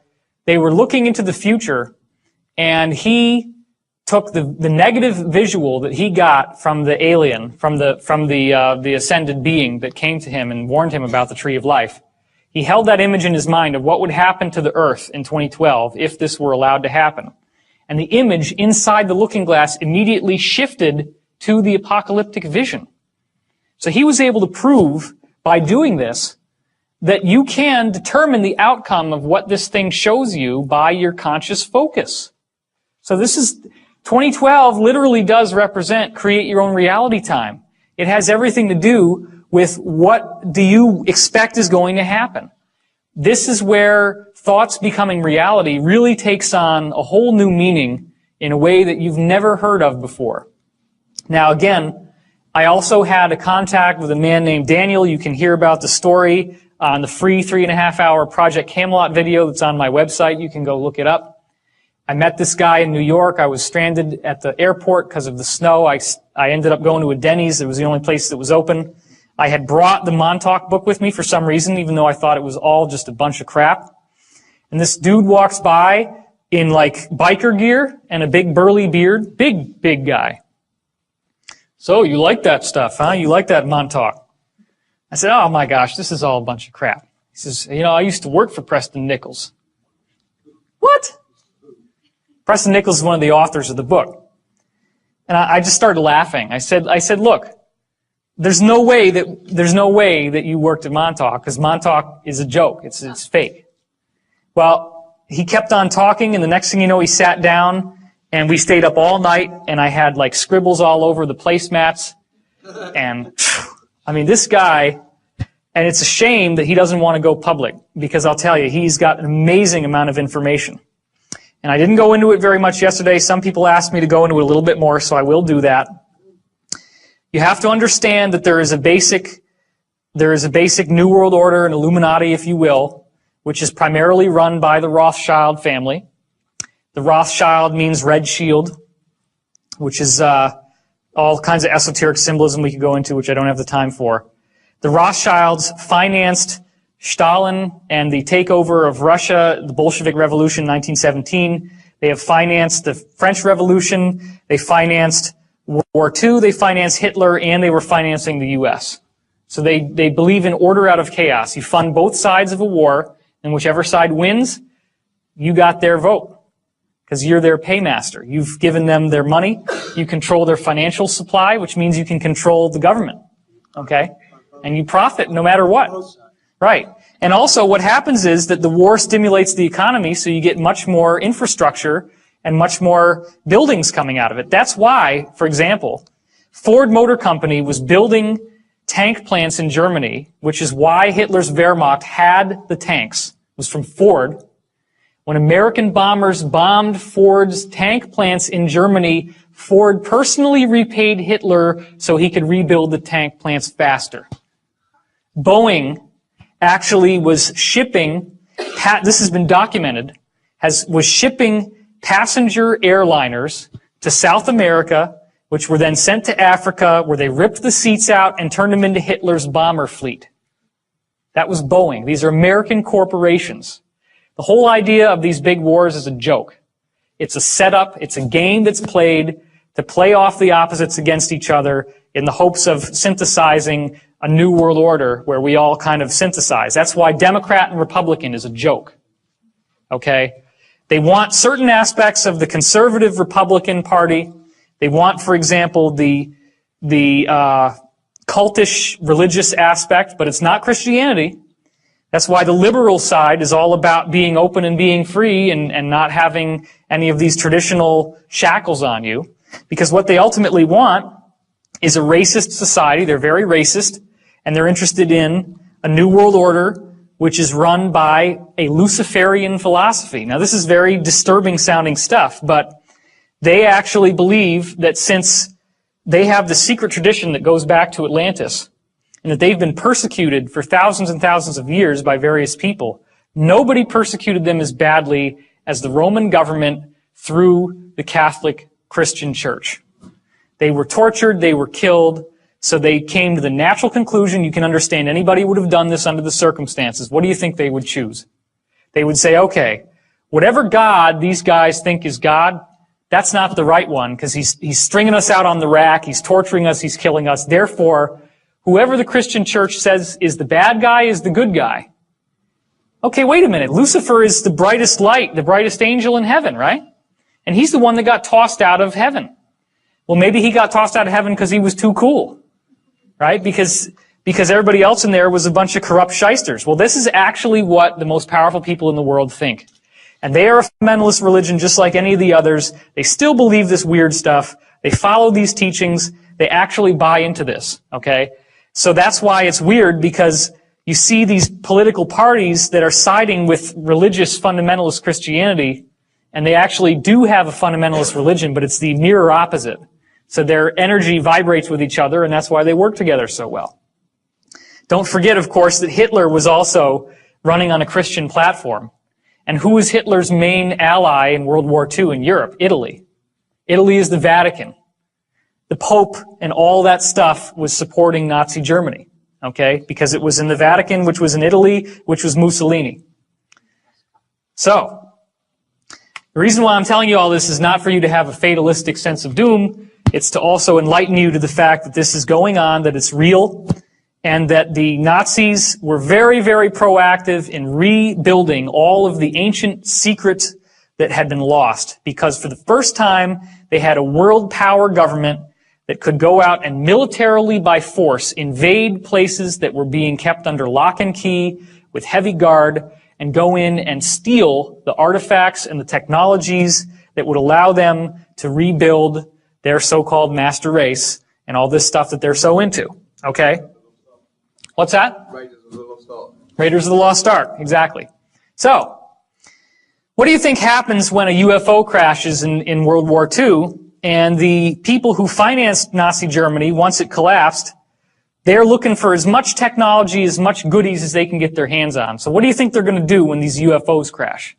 they were looking into the future, and he took the negative visual that he got from the alien, from the ascended being that came to him and warned him about the tree of life. He held that image in his mind of what would happen to the Earth in 2012 if this were allowed to happen. And the image inside the looking glass immediately shifted to the apocalyptic vision. So he was able to prove by doing this that you can determine the outcome of what this thing shows you by your conscious focus. So 2012 literally does represent create your own reality time. It has everything to do with what do you expect is going to happen. This is where thoughts becoming reality really takes on a whole new meaning in a way that you've never heard of before. Now again, I also had a contact with a man named Daniel. You can hear about the story on the free 3.5-hour Project Camelot video that's on my website. You can go look it up. I met this guy in New York. I was stranded at the airport because of the snow. I ended up going to a Denny's. It was the only place that was open. I had brought the Montauk book with me for some reason, even though I thought it was all just a bunch of crap. And this dude walks by in like biker gear and a big burly beard. Big guy. So you like that stuff, huh? You like that Montauk? I said, oh my gosh, this is all a bunch of crap. He says, I used to work for Preston Nichols. What? Preston Nichols is one of the authors of the book. And I just started laughing. I said, look, there's no way that you worked at Montauk, because Montauk is a joke. It's fake. Well, he kept on talking, and the next thing you know, he sat down, and we stayed up all night, and I had like scribbles all over the placemats. And I mean, this guy, and it's a shame that he doesn't want to go public, because I'll tell you, he's got an amazing amount of information. And I didn't go into it very much yesterday. Some people asked me to go into it a little bit more, so I will do that. You have to understand that there is a basic New World Order, an Illuminati, if you will, which is primarily run by the Rothschild family. The Rothschild means red shield, which is all kinds of esoteric symbolism we could go into, which I don't have the time for. The Rothschilds financed Stalin and the takeover of Russia, the Bolshevik Revolution, 1917. They have financed the French Revolution. They financed World War II. They financed Hitler, and they were financing the U.S. So they believe in order out of chaos. You fund both sides of a war, and whichever side wins, you got their vote. because you're their paymaster. You've given them their money. You control their financial supply, which means you can control the government. Okay? And you profit no matter what. Right. And also what happens is that the war stimulates the economy, so you get much more infrastructure and much more buildings coming out of it. That's why, for example, Ford Motor Company was building tank plants in Germany, which is why Hitler's Wehrmacht had the tanks. It was from Ford. When American bombers bombed Ford's tank plants in Germany, Ford personally repaid Hitler so he could rebuild the tank plants faster. Boeing actually was shipping, this has been documented, was shipping passenger airliners to South America, which were then sent to Africa, where they ripped the seats out and turned them into Hitler's bomber fleet. That was Boeing. These are American corporations. The whole idea of these big wars is a joke. It's a setup. It's a game that's played to play off the opposites against each other in the hopes of synthesizing a new world order where we all kind of synthesize. That's why Democrat and Republican is a joke. Okay? They want certain aspects of the conservative Republican Party. They want, for example, the cultish religious aspect, but it's not Christianity. That's why the liberal side is all about being open and being free and not having any of these traditional shackles on you. Because what they ultimately want is a racist society. They're very racist, and they're interested in a new world order which is run by a Luciferian philosophy. Now, this is very disturbing sounding stuff, but they actually believe that since they have the secret tradition that goes back to Atlantis, and that they've been persecuted for thousands and thousands of years by various people, nobody persecuted them as badly as the Roman government through the Catholic Christian Church. They were tortured, they were killed, so they came to the natural conclusion, you can understand anybody would have done this under the circumstances. What do you think they would choose? They would say, okay, whatever God these guys think is God, that's not the right one, because he's stringing us out on the rack, he's torturing us, he's killing us. Therefore, whoever the Christian church says is the bad guy is the good guy. Okay, wait a minute. Lucifer is the brightest light, the brightest angel in heaven, right? And he's the one that got tossed out of heaven. Well, maybe he got tossed out of heaven because he was too cool, right? Because everybody else in there was a bunch of corrupt shysters. Well, this is actually what the most powerful people in the world think. And they are a fundamentalist religion just like any of the others. They still believe this weird stuff. They follow these teachings. They actually buy into this, okay? So that's why it's weird, because you see these political parties that are siding with religious fundamentalist Christianity, and they actually do have a fundamentalist religion, but it's the mirror opposite. So their energy vibrates with each other, and that's why they work together so well. Don't forget, of course, that Hitler was also running on a Christian platform. And who was Hitler's main ally in World War II in Europe? Italy. Italy is the Vatican. The Pope and all that stuff was supporting Nazi Germany, okay? Because it was in the Vatican, which was in Italy, which was Mussolini. So, the reason why I'm telling you all this is not for you to have a fatalistic sense of doom. It's to also enlighten you to the fact that this is going on, that it's real, and that the Nazis were very, very proactive in rebuilding all of the ancient secrets that had been lost. Because for the first time, they had a world power government that could go out and militarily by force invade places that were being kept under lock and key with heavy guard and go in and steal the artifacts and the technologies that would allow them to rebuild their so-called master race and all this stuff that they're so into. Okay? What's that? Raiders of the Lost Ark. Raiders of the Lost Ark, exactly. So, what do you think happens when a UFO crashes in World War II? And the people who financed Nazi Germany, once it collapsed, they're looking for as much technology, as much goodies as they can get their hands on. So what do you think they're going to do when these UFOs crash?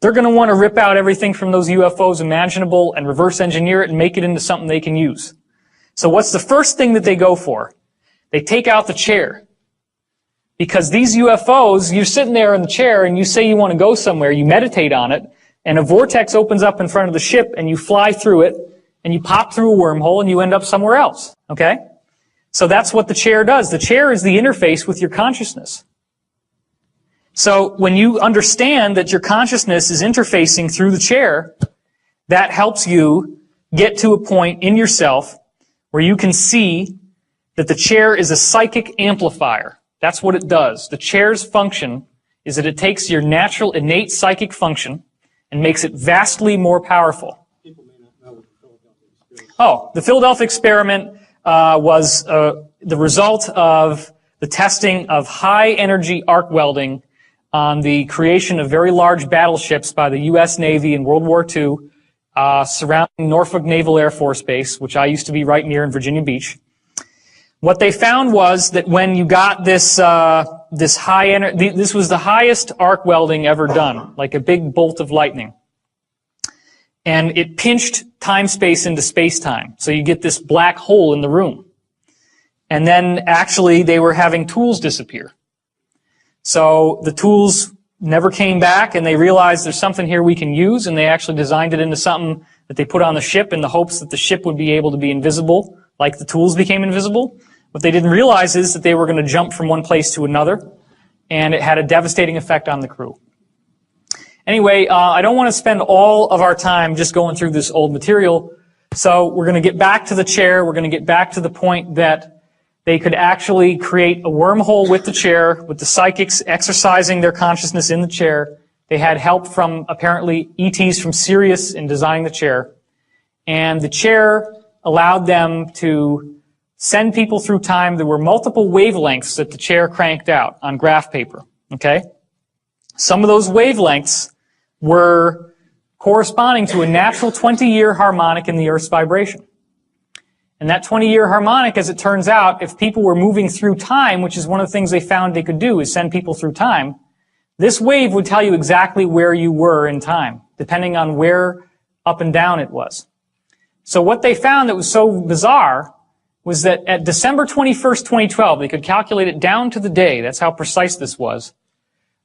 They're going to want to rip out everything from those UFOs imaginable and reverse engineer it and make it into something they can use. So what's the first thing that they go for? They take out the chair. Because these UFOs, you're sitting there in the chair and you say you want to go somewhere, you meditate on it, and a vortex opens up in front of the ship and you fly through it, and you pop through a wormhole and you end up somewhere else. Okay? So that's what the chair does. The chair is the interface with your consciousness. So when you understand that your consciousness is interfacing through the chair, that helps you get to a point in yourself where you can see that the chair is a psychic amplifier. That's what it does. The chair's function is that it takes your natural, innate psychic function and makes it vastly more powerful. People may not know what the Philadelphia experiment is. Oh, the Philadelphia experiment was the result of the testing of high-energy arc welding on the creation of very large battleships by the U.S. Navy in World War II surrounding Norfolk Naval Air Force Base, which I used to be right near in Virginia Beach. What they found was that when you got this high energy, this was the highest arc welding ever done, like a big bolt of lightning. And it pinched time-space into space-time. So you get this black hole in the room. And then actually they were having tools disappear. So the tools never came back, and they realized there's something here we can use, and they actually designed it into something that they put on the ship in the hopes that the ship would be able to be invisible, like the tools became invisible. What they didn't realize is that they were going to jump from one place to another, and it had a devastating effect on the crew. Anyway, I don't want to spend all of our time just going through this old material, so we're going to get back to the chair. We're going to get back to the point that they could actually create a wormhole with the chair, with the psychics exercising their consciousness in the chair. They had help from, apparently, ETs from Sirius in designing the chair. And the chair allowed them to send people through time. There were multiple wavelengths that the chair cranked out on graph paper. Okay? Some of those wavelengths were corresponding to a natural 20-year harmonic in the Earth's vibration. And that 20-year harmonic, as it turns out, if people were moving through time, which is one of the things they found they could do, is send people through time, this wave would tell you exactly where you were in time, depending on where up and down it was. So what they found that was so bizarre was that at December 21st, 2012, they could calculate it down to the day, that's how precise this was,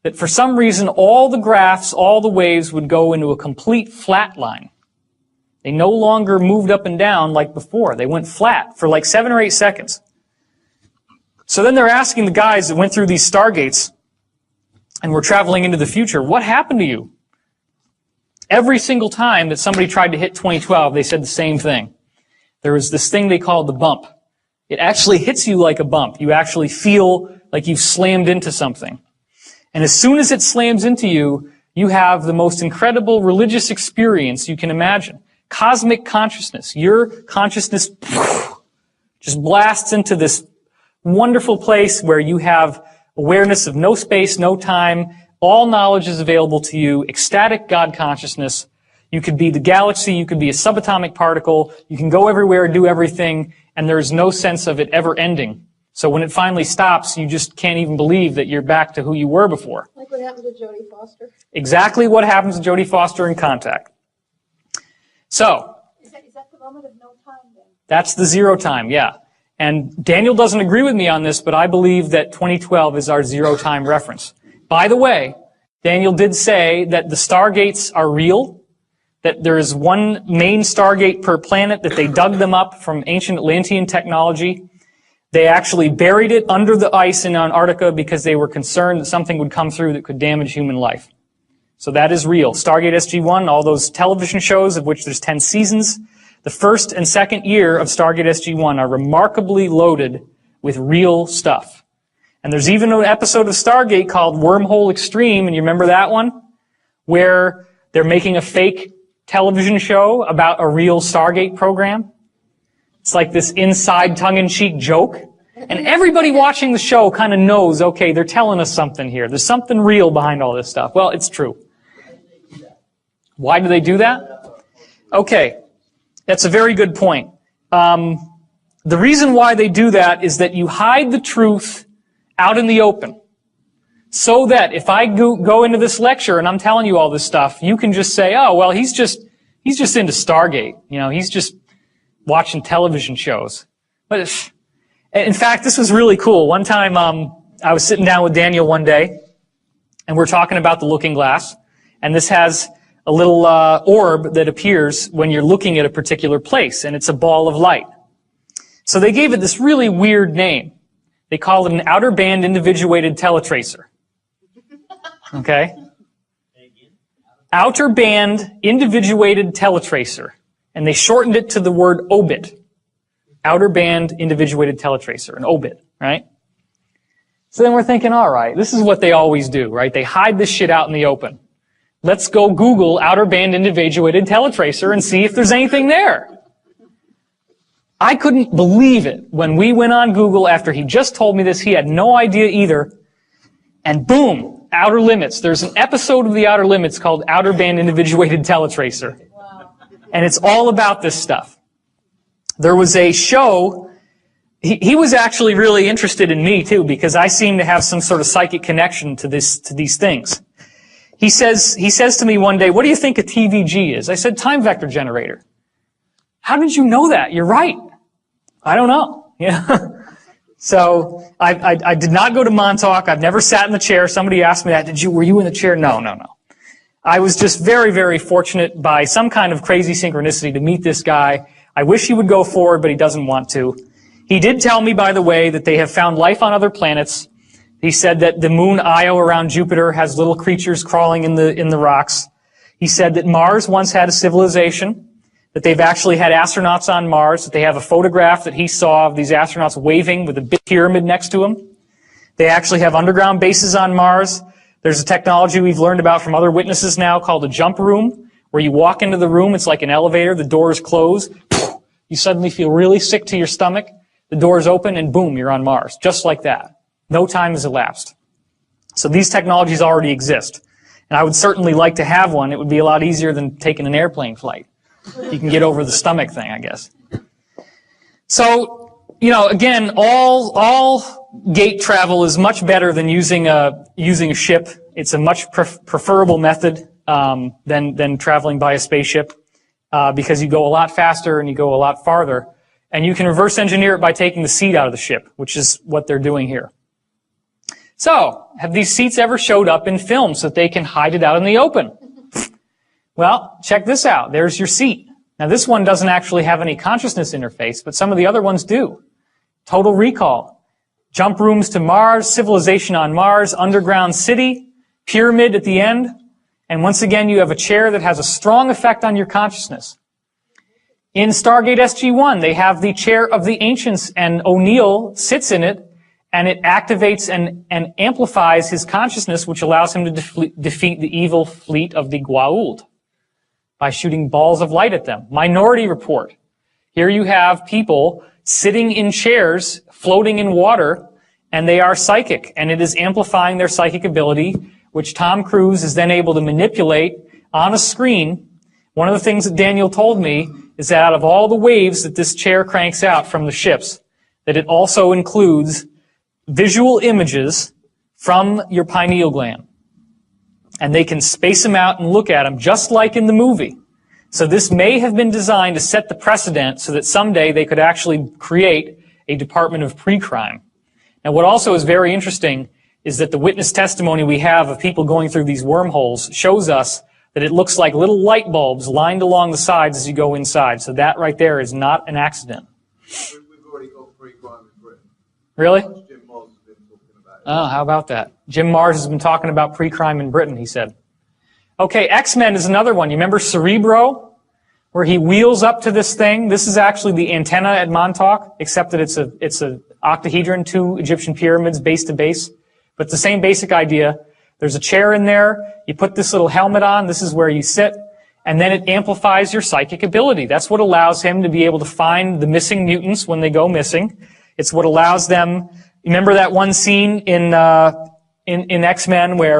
that for some reason all the graphs, all the waves would go into a complete flat line. They no longer moved up and down like before. They went flat for like 7 or 8 seconds. So then they're asking the guys that went through these stargates and were traveling into the future, what happened to you? Every single time that somebody tried to hit 2012, they said the same thing. There was this thing they called the bump. It actually hits you like a bump. You actually feel like you've slammed into something. And as soon as it slams into you, you have the most incredible religious experience you can imagine. Cosmic consciousness. Your consciousness just blasts into this wonderful place where you have awareness of no space, no time. All knowledge is available to you. Ecstatic God consciousness. You could be the galaxy. You could be a subatomic particle. You can go everywhere, do everything, and there's no sense of it ever ending. So when it finally stops, you just can't even believe that you're back to who you were before. Like what happened to Jodie Foster? Exactly what happens to Jodie Foster in Contact. So, Is that the moment of no time then? that's the zero time, yeah. And Daniel doesn't agree with me on this, but I believe that 2012 is our zero time reference. By the way, Daniel did say that the stargates are real, that there is one main stargate per planet, that they dug them up from ancient Atlantean technology. They actually buried it under the ice in Antarctica because they were concerned that something would come through that could damage human life. So that is real. Stargate SG-1, all those television shows, of which there's 10 seasons, the first and second year of Stargate SG-1 are remarkably loaded with real stuff. And there's even an episode of Stargate called Wormhole Extreme, and you remember that one? Where they're making a fake television show about a real Stargate program. It's like this inside tongue-in-cheek joke. And everybody watching the show kind of knows, okay, they're telling us something here. There's something real behind all this stuff. Well, it's true. Why do they do that? Okay, that's a very good point. The reason why they do that is that you hide the truth out in the open. So that if I go into this lecture and I'm telling you all this stuff, you can just say, oh, well, he's just into Stargate. You know, he's just watching television shows. But in fact, this was really cool. One time, I was sitting down with Daniel one day, and we're talking about the looking glass, and this has a little orb that appears when you're looking at a particular place, and it's a ball of light. So they gave it this really weird name. They called it an outer band individuated teletracer. Okay? outer band individuated teletracer. And they shortened it to the word OBIT. Outer band individuated teletracer, an OBIT, right? So then we're thinking, all right, this is what they always do, right? They hide this shit out in the open. Let's go Google outer band individuated teletracer and see if there's anything there. I couldn't believe it when we went on Google after he just told me this. He had no idea either. And boom, Outer Limits. There's an episode of the Outer Limits called Outer Band Individuated Teletracer. Wow. And it's all about this stuff. There was a show. He was actually really interested in me too, because I seem to have some sort of psychic connection to these things. He says to me one day, "What do you think a TVG is?" I said, "Time vector generator." "How did you know that?" "You're right." "I don't know." Yeah. So I did not go to Montauk. I've never sat in the chair. Somebody asked me that. Were you in the chair? No. I was just very, very fortunate by some kind of crazy synchronicity to meet this guy. I wish he would go forward, but he doesn't want to. He did tell me, by the way, that they have found life on other planets. He said that the moon Io around Jupiter has little creatures crawling in the rocks. He said that Mars once had a civilization, that they've actually had astronauts on Mars, that they have a photograph that he saw of these astronauts waving with a big pyramid next to them. They actually have underground bases on Mars. There's a technology we've learned about from other witnesses now called a jump room, where you walk into the room, it's like an elevator, the doors close, you suddenly feel really sick to your stomach, the doors open, and boom, you're on Mars. Just like that. No time has elapsed. So these technologies already exist. And I would certainly like to have one. It would be a lot easier than taking an airplane flight. You can get over the stomach thing, I guess. So, again, all gate travel is much better than using a ship. It's a much preferable method than traveling by a spaceship because you go a lot faster and you go a lot farther. And you can reverse engineer it by taking the seat out of the ship, which is what they're doing here. So, have these seats ever showed up in film so that they can hide it out in the open? Well, check this out. There's your seat. Now, this one doesn't actually have any consciousness interface, but some of the other ones do. Total Recall, jump rooms to Mars, civilization on Mars, underground city, pyramid at the end, and once again, you have a chair that has a strong effect on your consciousness. In Stargate SG-1, they have the chair of the ancients, and O'Neill sits in it, and it activates and amplifies his consciousness, which allows him to defeat the evil fleet of the Goa'uld by shooting balls of light at them. Minority Report. Here you have people sitting in chairs, floating in water, and they are psychic, and it is amplifying their psychic ability, which Tom Cruise is then able to manipulate on a screen. One of the things that Daniel told me is that out of all the waves that this chair cranks out from the ships, that it also includes visual images from your pineal gland. And they can space them out and look at them just like in the movie. So this may have been designed to set the precedent so that someday they could actually create a department of pre-crime. Now what also is very interesting is that the witness testimony we have of people going through these wormholes shows us that it looks like little light bulbs lined along the sides as you go inside. So that right there is not an accident. We've already got pre-crime in Britain. Really? Jim Moss has been talking about it. Oh, how about that? Jim Mars has been talking about pre-crime in Britain, he said. Okay, X-Men is another one. You remember Cerebro? Where he wheels up to this thing. This is actually the antenna at Montauk, except that it's a octahedron, 2 Egyptian pyramids base to base. But the same basic idea. There's a chair in there. You put this little helmet on. This is where you sit. And then it amplifies your psychic ability. That's what allows him to be able to find the missing mutants when they go missing. It's what allows them. Remember that one scene in X-Men where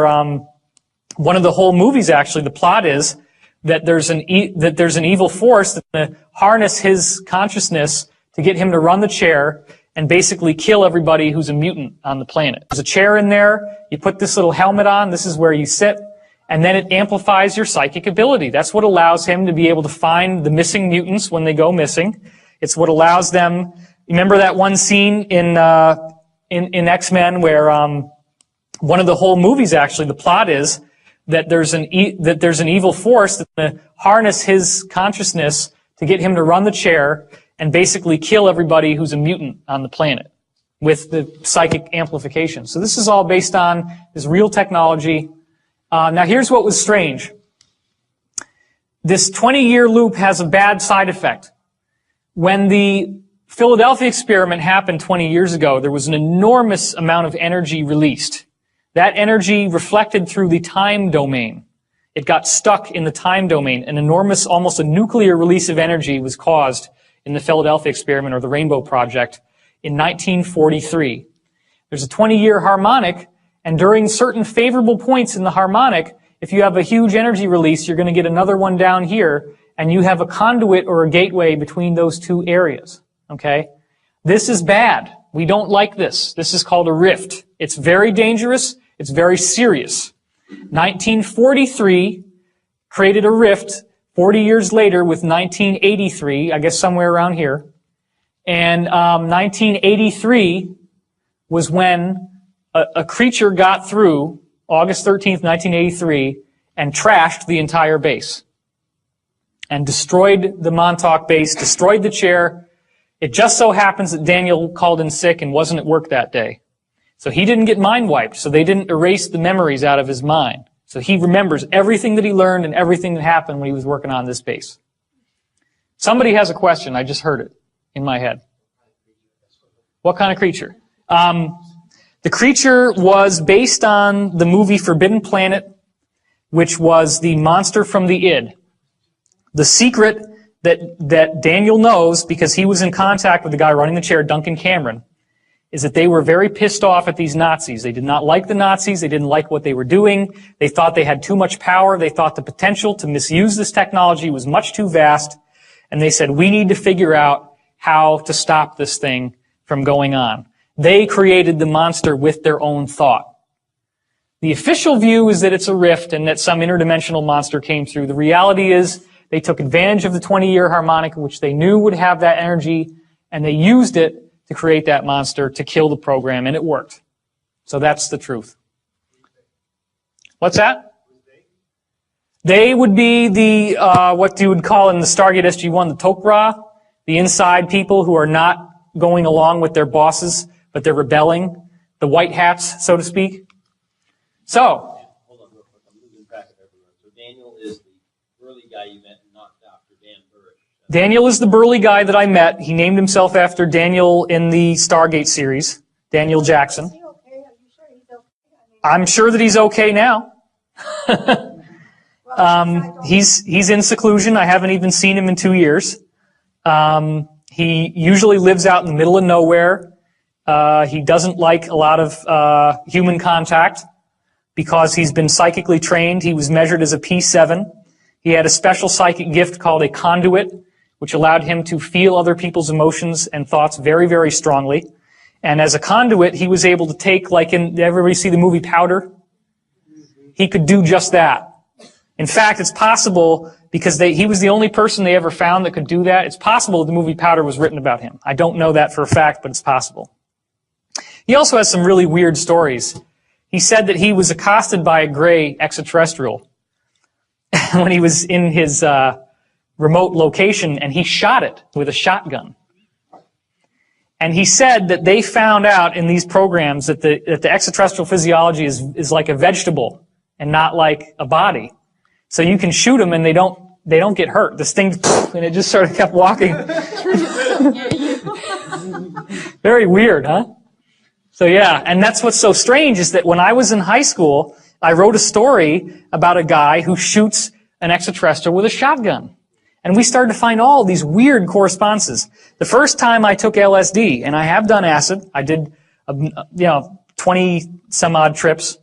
one of the whole movies actually, the plot is that there's an evil force that's going to harness his consciousness to get him to run the chair and basically kill everybody who's a mutant on the planet. There's a chair in there. You put this little helmet on. This is where you sit. And then it amplifies your psychic ability. That's what allows him to be able to find the missing mutants when they go missing. It's what allows them. Remember that one scene in X-Men where one of the whole movies actually, the plot is that there's an evil force that's going to harness his consciousness to get him to run the chair and basically kill everybody who's a mutant on the planet with the psychic amplification. So this is all based on this real technology. Now here's what was strange. this 20-year loop has a bad side effect. When the Philadelphia experiment happened 20 years ago, there was an enormous amount of energy released. That energy reflected through the time domain. It got stuck in the time domain. An enormous, almost a nuclear release of energy was caused in the Philadelphia experiment, or the Rainbow Project, in 1943. There's a 20-year harmonic, and during certain favorable points in the harmonic, if you have a huge energy release, you're going to get another one down here, and you have a conduit or a gateway between those two areas. Okay? This is bad. We don't like this. This is called a rift. It's very dangerous. It's very serious. 1943 created a rift 40 years later with 1983, I guess somewhere around here. And 1983 was when a creature got through, August 13th, 1983, and trashed the entire base. And destroyed the Montauk base, destroyed the chair. It just so happens that Daniel called in sick and wasn't at work that day. So he didn't get mind wiped, so they didn't erase the memories out of his mind. So he remembers everything that he learned and everything that happened when he was working on this base. Somebody has a question. I just heard it in my head. What kind of creature? The creature was based on the movie Forbidden Planet, which was the monster from the id. The secret that Daniel knows, because he was in contact with the guy running the chair, Duncan Cameron, is that they were very pissed off at these Nazis. They did not like the Nazis. They didn't like what they were doing. They thought they had too much power. They thought the potential to misuse this technology was much too vast. And they said, we need to figure out how to stop this thing from going on. They created the monster with their own thought. The official view is that it's a rift and that some interdimensional monster came through. The reality is they took advantage of the 20-year harmonic, which they knew would have that energy, and they used it to create that monster to kill the program, and it worked. So that's the truth. What's that? They would be the, what you would call in the Stargate SG-1, the Tok'ra, the inside people who are not going along with their bosses, but they're rebelling, the white hats, so to speak. So, hold on real quick, I'm losing track of everyone. So Daniel is the burly guy you met and knocked out for Dan Burrish. Daniel is the burly guy that I met. He named himself after Daniel in the Stargate series, Daniel Jackson. Is he okay? Are you sure he's okay? I'm sure that he's okay now. He's in seclusion. I haven't even seen him in 2 years. He usually lives out in the middle of nowhere. He doesn't like a lot of human contact because he's been psychically trained. He was measured as a P7. He had a special psychic gift called a conduit, which allowed him to feel other people's emotions and thoughts very, very strongly. And as a conduit, he was able to take, like in, everybody see the movie Powder? He could do just that. In fact, it's possible, because he was the only person they ever found that could do that, it's possible the movie Powder was written about him. I don't know that for a fact, but it's possible. He also has some really weird stories. He said that he was accosted by a gray extraterrestrial when he was in his remote location, and he shot it with a shotgun. And he said that they found out in these programs that the extraterrestrial physiology is like a vegetable and not like a body. So you can shoot them and they don't get hurt. This thing, and it just sort of kept walking. Very weird, huh? So yeah, and that's what's so strange is that when I was in high school, I wrote a story about a guy who shoots an extraterrestrial with a shotgun. And we started to find all these weird correspondences. The first time I took LSD, and I have done acid, I did 20 some odd trips.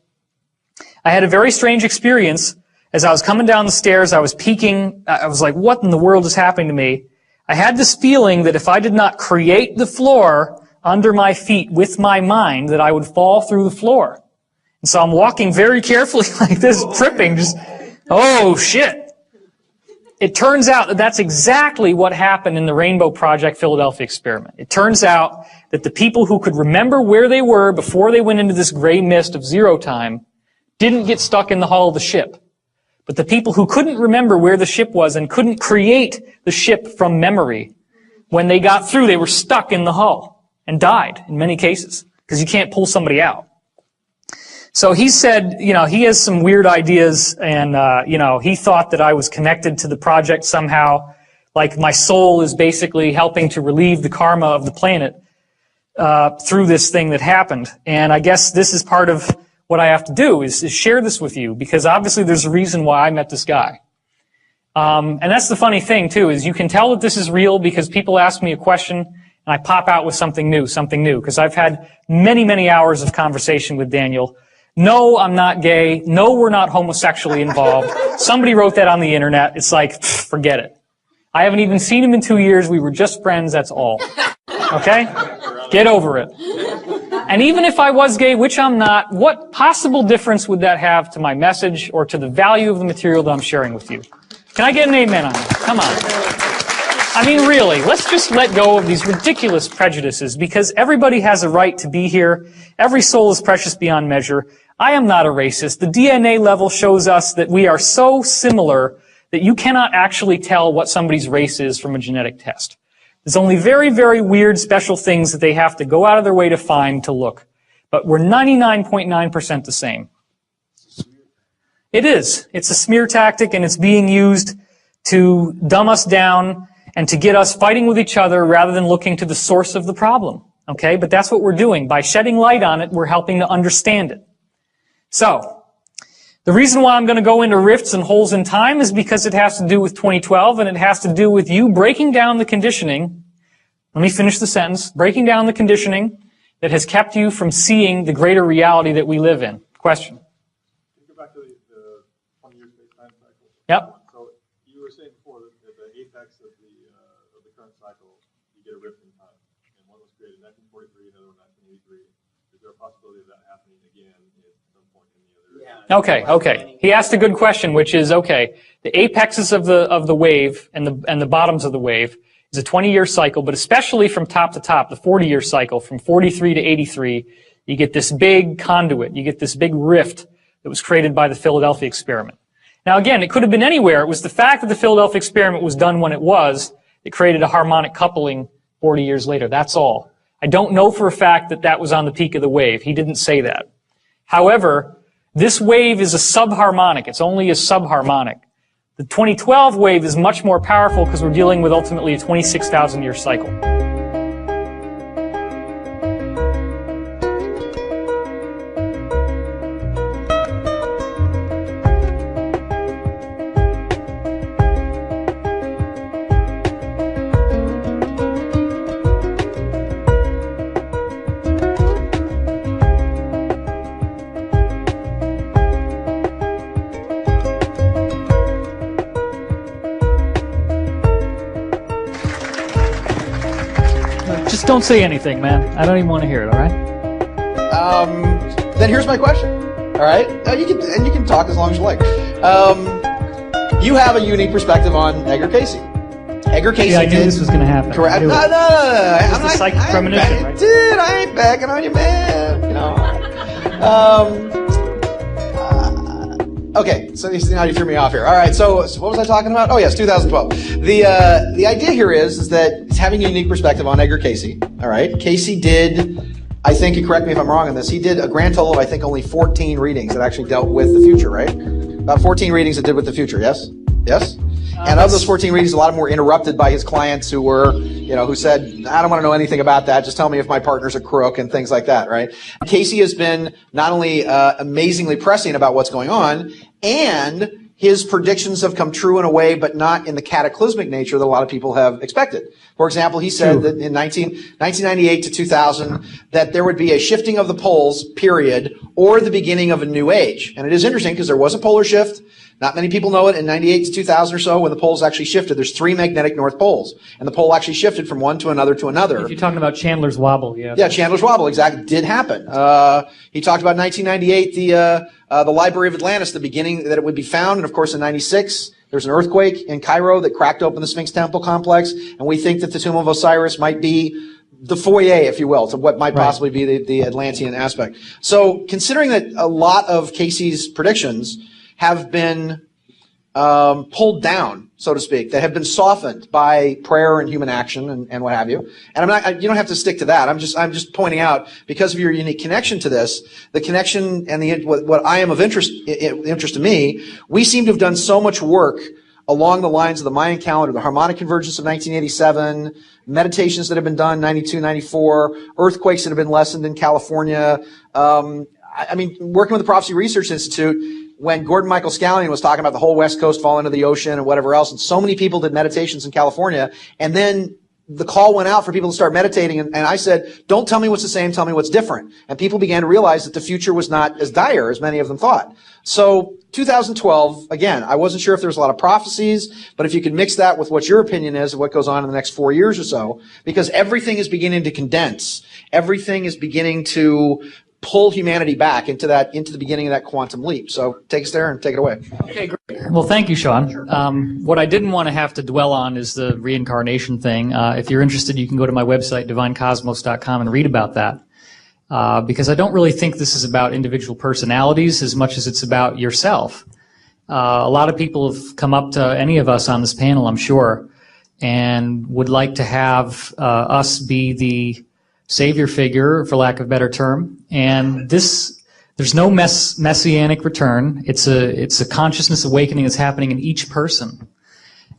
I had a very strange experience. As I was coming down the stairs, I was peeking. I was like, what in the world is happening to me? I had this feeling that if I did not create the floor under my feet with my mind, that I would fall through the floor. And so I'm walking very carefully like this, tripping, just, oh shit. It turns out that that's exactly what happened in the Rainbow Project Philadelphia experiment. It turns out that the people who could remember where they were before they went into this gray mist of zero time didn't get stuck in the hull of the ship. But the people who couldn't remember where the ship was and couldn't create the ship from memory, when they got through, they were stuck in the hull and died in many cases because you can't pull somebody out. So he said, he has some weird ideas, and, he thought that I was connected to the project somehow, like my soul is basically helping to relieve the karma of the planet through this thing that happened. And I guess this is part of what I have to do, is share this with you, because obviously there's a reason why I met this guy. And that's the funny thing, too, is you can tell that this is real because people ask me a question, and I pop out with something new, because I've had many, many hours of conversation with Daniel. No, I'm not gay. No, we're not homosexually involved. Somebody wrote that on the internet. It's like, forget it. I haven't even seen him in 2 years. We were just friends, that's all. Okay? Get over it. And even if I was gay, which I'm not, what possible difference would that have to my message or to the value of the material that I'm sharing with you? Can I get an amen on that? Come on. I mean, really, let's just let go of these ridiculous prejudices, because everybody has a right to be here. Every soul is precious beyond measure. I am not a racist. The DNA level shows us that we are so similar that you cannot actually tell what somebody's race is from a genetic test. There's only very, very weird special things that they have to go out of their way to find to look. But we're 99.9% the same. It is. It's a smear tactic, and it's being used to dumb us down and to get us fighting with each other rather than looking to the source of the problem. Okay? But that's what we're doing. By shedding light on it, we're helping to understand it. So, the reason why I'm going to go into rifts and holes in time is because it has to do with 2012, and it has to do with you breaking down the conditioning. Let me finish the sentence. Breaking down the conditioning that has kept you from seeing the greater reality that we live in. Question? Can you go back to the 20-year space-time cycle? Yep. So you were saying before that at the apex of the current cycle, you get a rift in time. And one was created in 1943, another one in 1983. Is there a possibility of that happening again at some point in the other? Yeah. Okay. He asked a good question, which is, okay, the apexes of the wave and the bottoms of the wave is a 20-year cycle, but especially from top to top, the 40-year cycle, from 43 to 83, you get this big conduit, you get this big rift that was created by the Philadelphia experiment. Now again, it could have been anywhere. It was the fact that the Philadelphia experiment was done when it was that created a harmonic coupling 40 years later. That's all. I don't know for a fact that that was on the peak of the wave. He didn't say that. However, this wave is a subharmonic. It's only a subharmonic. The 2012 wave is much more powerful because we're dealing with ultimately a 26,000-year cycle. Just don't say anything, man. I don't even want to hear it, all right? Then here's my question. All right? You can talk as long as you like. You have a unique perspective on Edgar Casey. Edgar Casey I knew this was going to happen. Correct. No. It's the psychic premonition, right? Dude, I ain't backing on you, man. Okay, so now you threw me off here. All right, so what was I talking about? Oh, yes, 2012. The idea here is that it's having a unique perspective on Edgar Casey. All right, Casey did, I think, and correct me if I'm wrong on this, he did a grand total of, I think, only 14 readings that actually dealt with the future, right? About 14 readings that did with the future, yes? Yes? And of those 14 readings, a lot of them were interrupted by his clients who were, who said, I don't want to know anything about that. Just tell me if my partner's a crook and things like that, right? Casey has been not only amazingly prescient about what's going on, and his predictions have come true in a way, but not in the cataclysmic nature that a lot of people have expected. For example, he said that in 1998 to 2000, that there would be a shifting of the poles, period, or the beginning of a new age. And it is interesting because there was a polar shift. Not many people know it. In 98 to 2000 or so, when the poles actually shifted, there's 3 magnetic north poles. And the pole actually shifted from one to another to another. If you're talking about Chandler's wobble, yeah. Yeah, Chandler's wobble, exactly, did happen. He talked about 1998, the Library of Atlantis, the beginning that it would be found. And of course, in 96, there's an earthquake in Cairo that cracked open the Sphinx Temple complex. And we think that the Tomb of Osiris might be the foyer, if you will, to what might possibly be the Atlantean aspect. So considering that a lot of Casey's predictions have been pulled down so to speak, that have been softened by prayer and human action and what have you. And you don't have to stick to that. I'm just pointing out, because of your unique connection to this, the connection and what I am of interest to me, we seem to have done so much work along the lines of the Mayan calendar, the harmonic convergence of 1987, meditations that have been done 92, 94, earthquakes that have been lessened in California. I mean, working with the Prophecy Research Institute, when Gordon Michael Scallion was talking about the whole West Coast falling into the ocean and whatever else, and so many people did meditations in California, and then the call went out for people to start meditating, and I said, don't tell me what's the same, tell me what's different. And people began to realize that the future was not as dire as many of them thought. So 2012, again, I wasn't sure if there was a lot of prophecies, but if you could mix that with what your opinion is of what goes on in the next 4 years or so, because everything is beginning to condense. Everything is beginning to pull humanity back into the beginning of that quantum leap. So take us there and take it away. Okay, great. Well, thank you, Sean. What I didn't want to have to dwell on is the reincarnation thing. If you're interested, you can go to my website, divinecosmos.com, and read about that. Because I don't really think this is about individual personalities as much as it's about yourself. A lot of people have come up to any of us on this panel, I'm sure, and would like to have us be the savior figure, for lack of a better term. And there's no messianic return. It's a consciousness awakening that's happening in each person.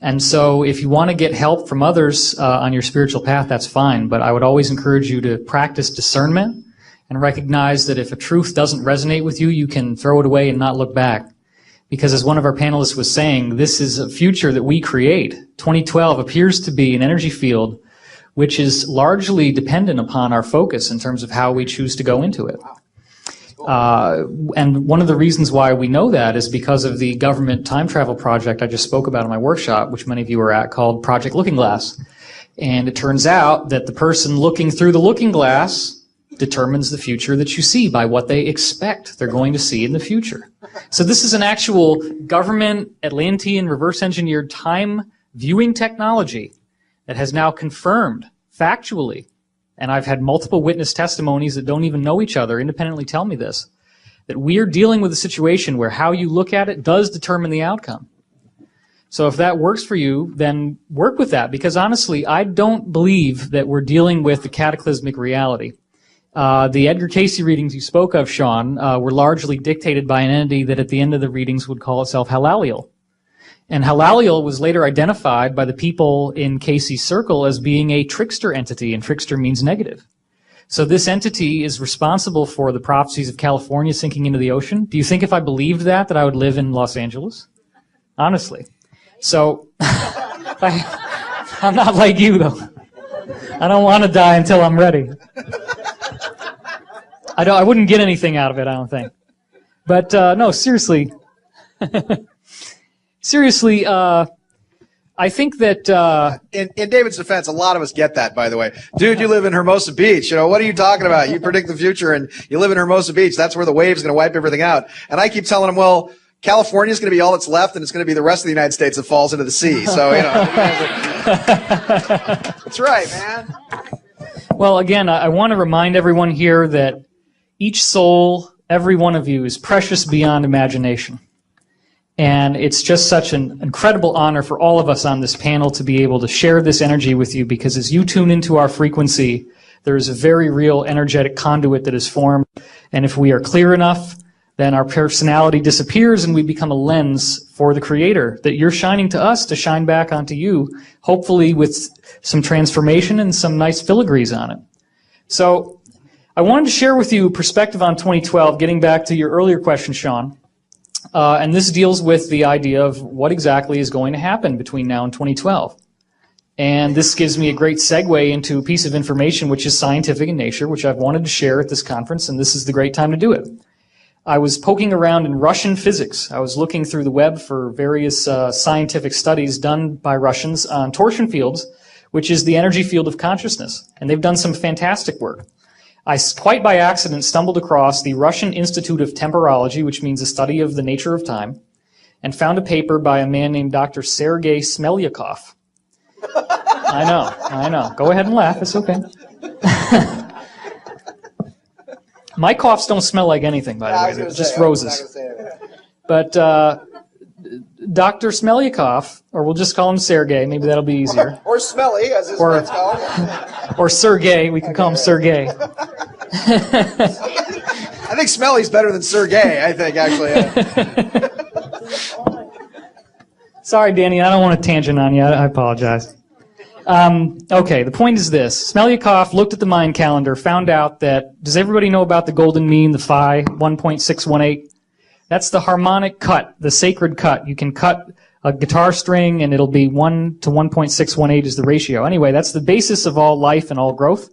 And so if you want to get help from others on your spiritual path, that's fine. But I would always encourage you to practice discernment and recognize that if a truth doesn't resonate with you, you can throw it away and not look back. Because as one of our panelists was saying, this is a future that we create. 2012 appears to be an energy field which is largely dependent upon our focus in terms of how we choose to go into it. And one of the reasons why we know that is because of the government time travel project I just spoke about in my workshop, which many of you were at, called Project Looking Glass. And it turns out that the person looking through the looking glass determines the future that you see by what they expect they're going to see in the future. So this is an actual government Atlantean reverse engineered time viewing technology that has now confirmed factually, and I've had multiple witness testimonies that don't even know each other independently tell me this, that we are dealing with a situation where how you look at it does determine the outcome. So if that works for you, then work with that, because honestly, I don't believe that we're dealing with the cataclysmic reality. The Edgar Cayce readings you spoke of, Sean, were largely dictated by an entity that at the end of the readings would call itself Halaliel. And Halaliel was later identified by the people in Cayce's circle as being a trickster entity, and trickster means negative. So this entity is responsible for the prophecies of California sinking into the ocean. Do you think if I believed that I would live in Los Angeles? Honestly. So, I'm not like you, though. I don't want to die until I'm ready. I wouldn't get anything out of it, I don't think. But, no, seriously. Seriously, I think that... In David's defense, a lot of us get that, by the way. Dude, you live in Hermosa Beach. You know, what are you talking about? You predict the future and you live in Hermosa Beach. That's where the wave's going to wipe everything out. And I keep telling him, well, California's going to be all that's left, and it's going to be the rest of the United States that falls into the sea. So, you know. That's right, man. Well, again, I want to remind everyone here that each soul, every one of you, is precious beyond imagination. And it's just such an incredible honor for all of us on this panel to be able to share this energy with you, because as you tune into our frequency, there is a very real energetic conduit that is formed. And if we are clear enough, then our personality disappears and we become a lens for the Creator that you're shining to us to shine back onto you, hopefully with some transformation and some nice filigrees on it. So I wanted to share with you a perspective on 2012, getting back to your earlier question, Sean. And this deals with the idea of what exactly is going to happen between now and 2012. And this gives me a great segue into a piece of information which is scientific in nature, which I've wanted to share at this conference, and this is the great time to do it. I was poking around in Russian physics. I was looking through the web for various scientific studies done by Russians on torsion fields, which is the energy field of consciousness. And they've done some fantastic work. I, quite by accident, stumbled across the Russian Institute of Temporology, which means the study of the nature of time, and found a paper by a man named Dr. Sergei Smelyakov. I know. Go ahead and laugh. It's okay. My coughs don't smell like anything, by the way. They're just roses. But Dr. Smelyakov, or we'll just call him Sergey, maybe that'll be easier. Or Smelly, as his friends call him. Or Sergey, we can call him Sergey. I think Smelly's better than Sergey, I think, actually. Sorry, Danny, I don't want to tangent on you. I apologize. Okay, the point is this. Smelyakov looked at the Mayan calendar, found out that, does everybody know about the golden mean, the phi, 1.618? That's the harmonic cut, the sacred cut. You can cut a guitar string and it'll be 1 to 1.618 is the ratio. Anyway, that's the basis of all life and all growth.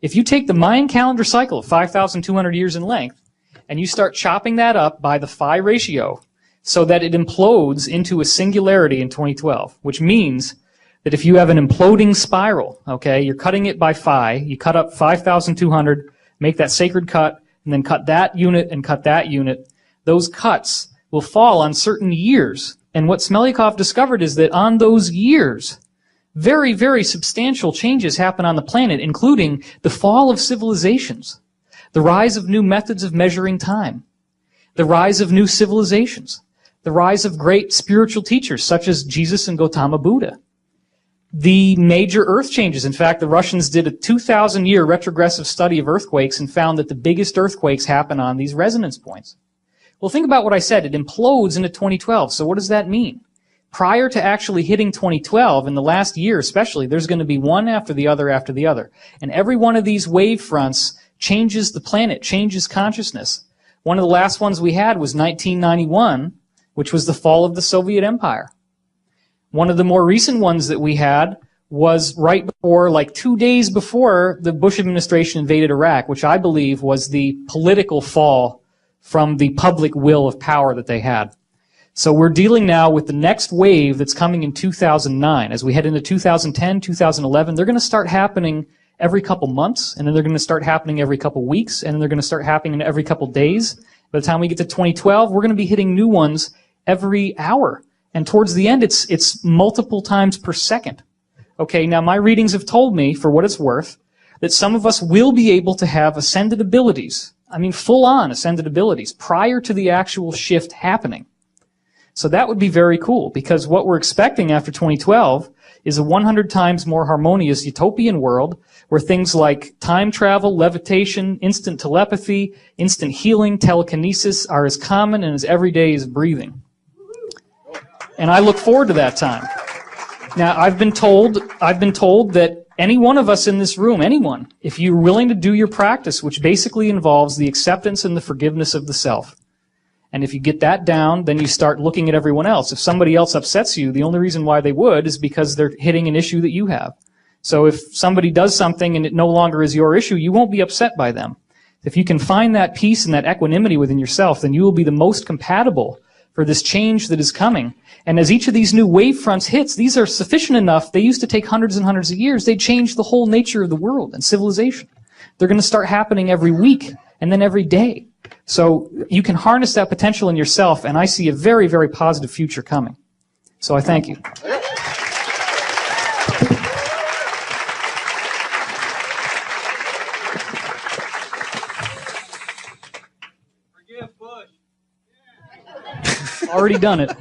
If you take the Mayan calendar cycle of 5,200 years in length and you start chopping that up by the phi ratio so that it implodes into a singularity in 2012, which means that if you have an imploding spiral, okay, you're cutting it by phi, you cut up 5,200, make that sacred cut, and then cut that unit and cut that unit, those cuts will fall on certain years. And what Smelyakov discovered is that on those years, very, very substantial changes happen on the planet, including the fall of civilizations, the rise of new methods of measuring time, the rise of new civilizations, the rise of great spiritual teachers such as Jesus and Gautama Buddha, the major earth changes. In fact, the Russians did a 2,000-year retrogressive study of earthquakes and found that the biggest earthquakes happen on these resonance points. Well, think about what I said. It implodes into 2012. So what does that mean? Prior to actually hitting 2012, in the last year especially, there's going to be one after the other after the other. And every one of these wave fronts changes the planet, changes consciousness. One of the last ones we had was 1991, which was the fall of the Soviet Empire. One of the more recent ones that we had was right before, like 2 days before the Bush administration invaded Iraq, which I believe was the political fall from the public will of power that they had. So we're dealing now with the next wave that's coming in 2009. As we head into 2010, 2011, they're going to start happening every couple months, and then they're going to start happening every couple weeks, and then they're going to start happening every couple days. By the time we get to 2012, we're going to be hitting new ones every hour. And towards the end, it's multiple times per second. Okay, now my readings have told me, for what it's worth, that some of us will be able to have ascended abilities. I mean, full-on ascended abilities prior to the actual shift happening. So that would be very cool, because what we're expecting after 2012 is a 100 times more harmonious utopian world where things like time travel, levitation, instant telepathy, instant healing, telekinesis are as common and as everyday as breathing. And I look forward to that time. Now, I've been told that any one of us in this room, anyone, if you're willing to do your practice, which basically involves the acceptance and the forgiveness of the self, and if you get that down, then you start looking at everyone else. If somebody else upsets you, the only reason why they would is because they're hitting an issue that you have. So if somebody does something and it no longer is your issue, you won't be upset by them. If you can find that peace and that equanimity within yourself, then you will be the most compatible for this change that is coming. And as each of these new wave fronts hits, these are sufficient enough. They used to take hundreds and hundreds of years. They change the whole nature of the world and civilization. They're going to start happening every week and then every day. So you can harness that potential in yourself, and I see a very, very positive future coming. So I thank you. Forgive Bush. Already done it.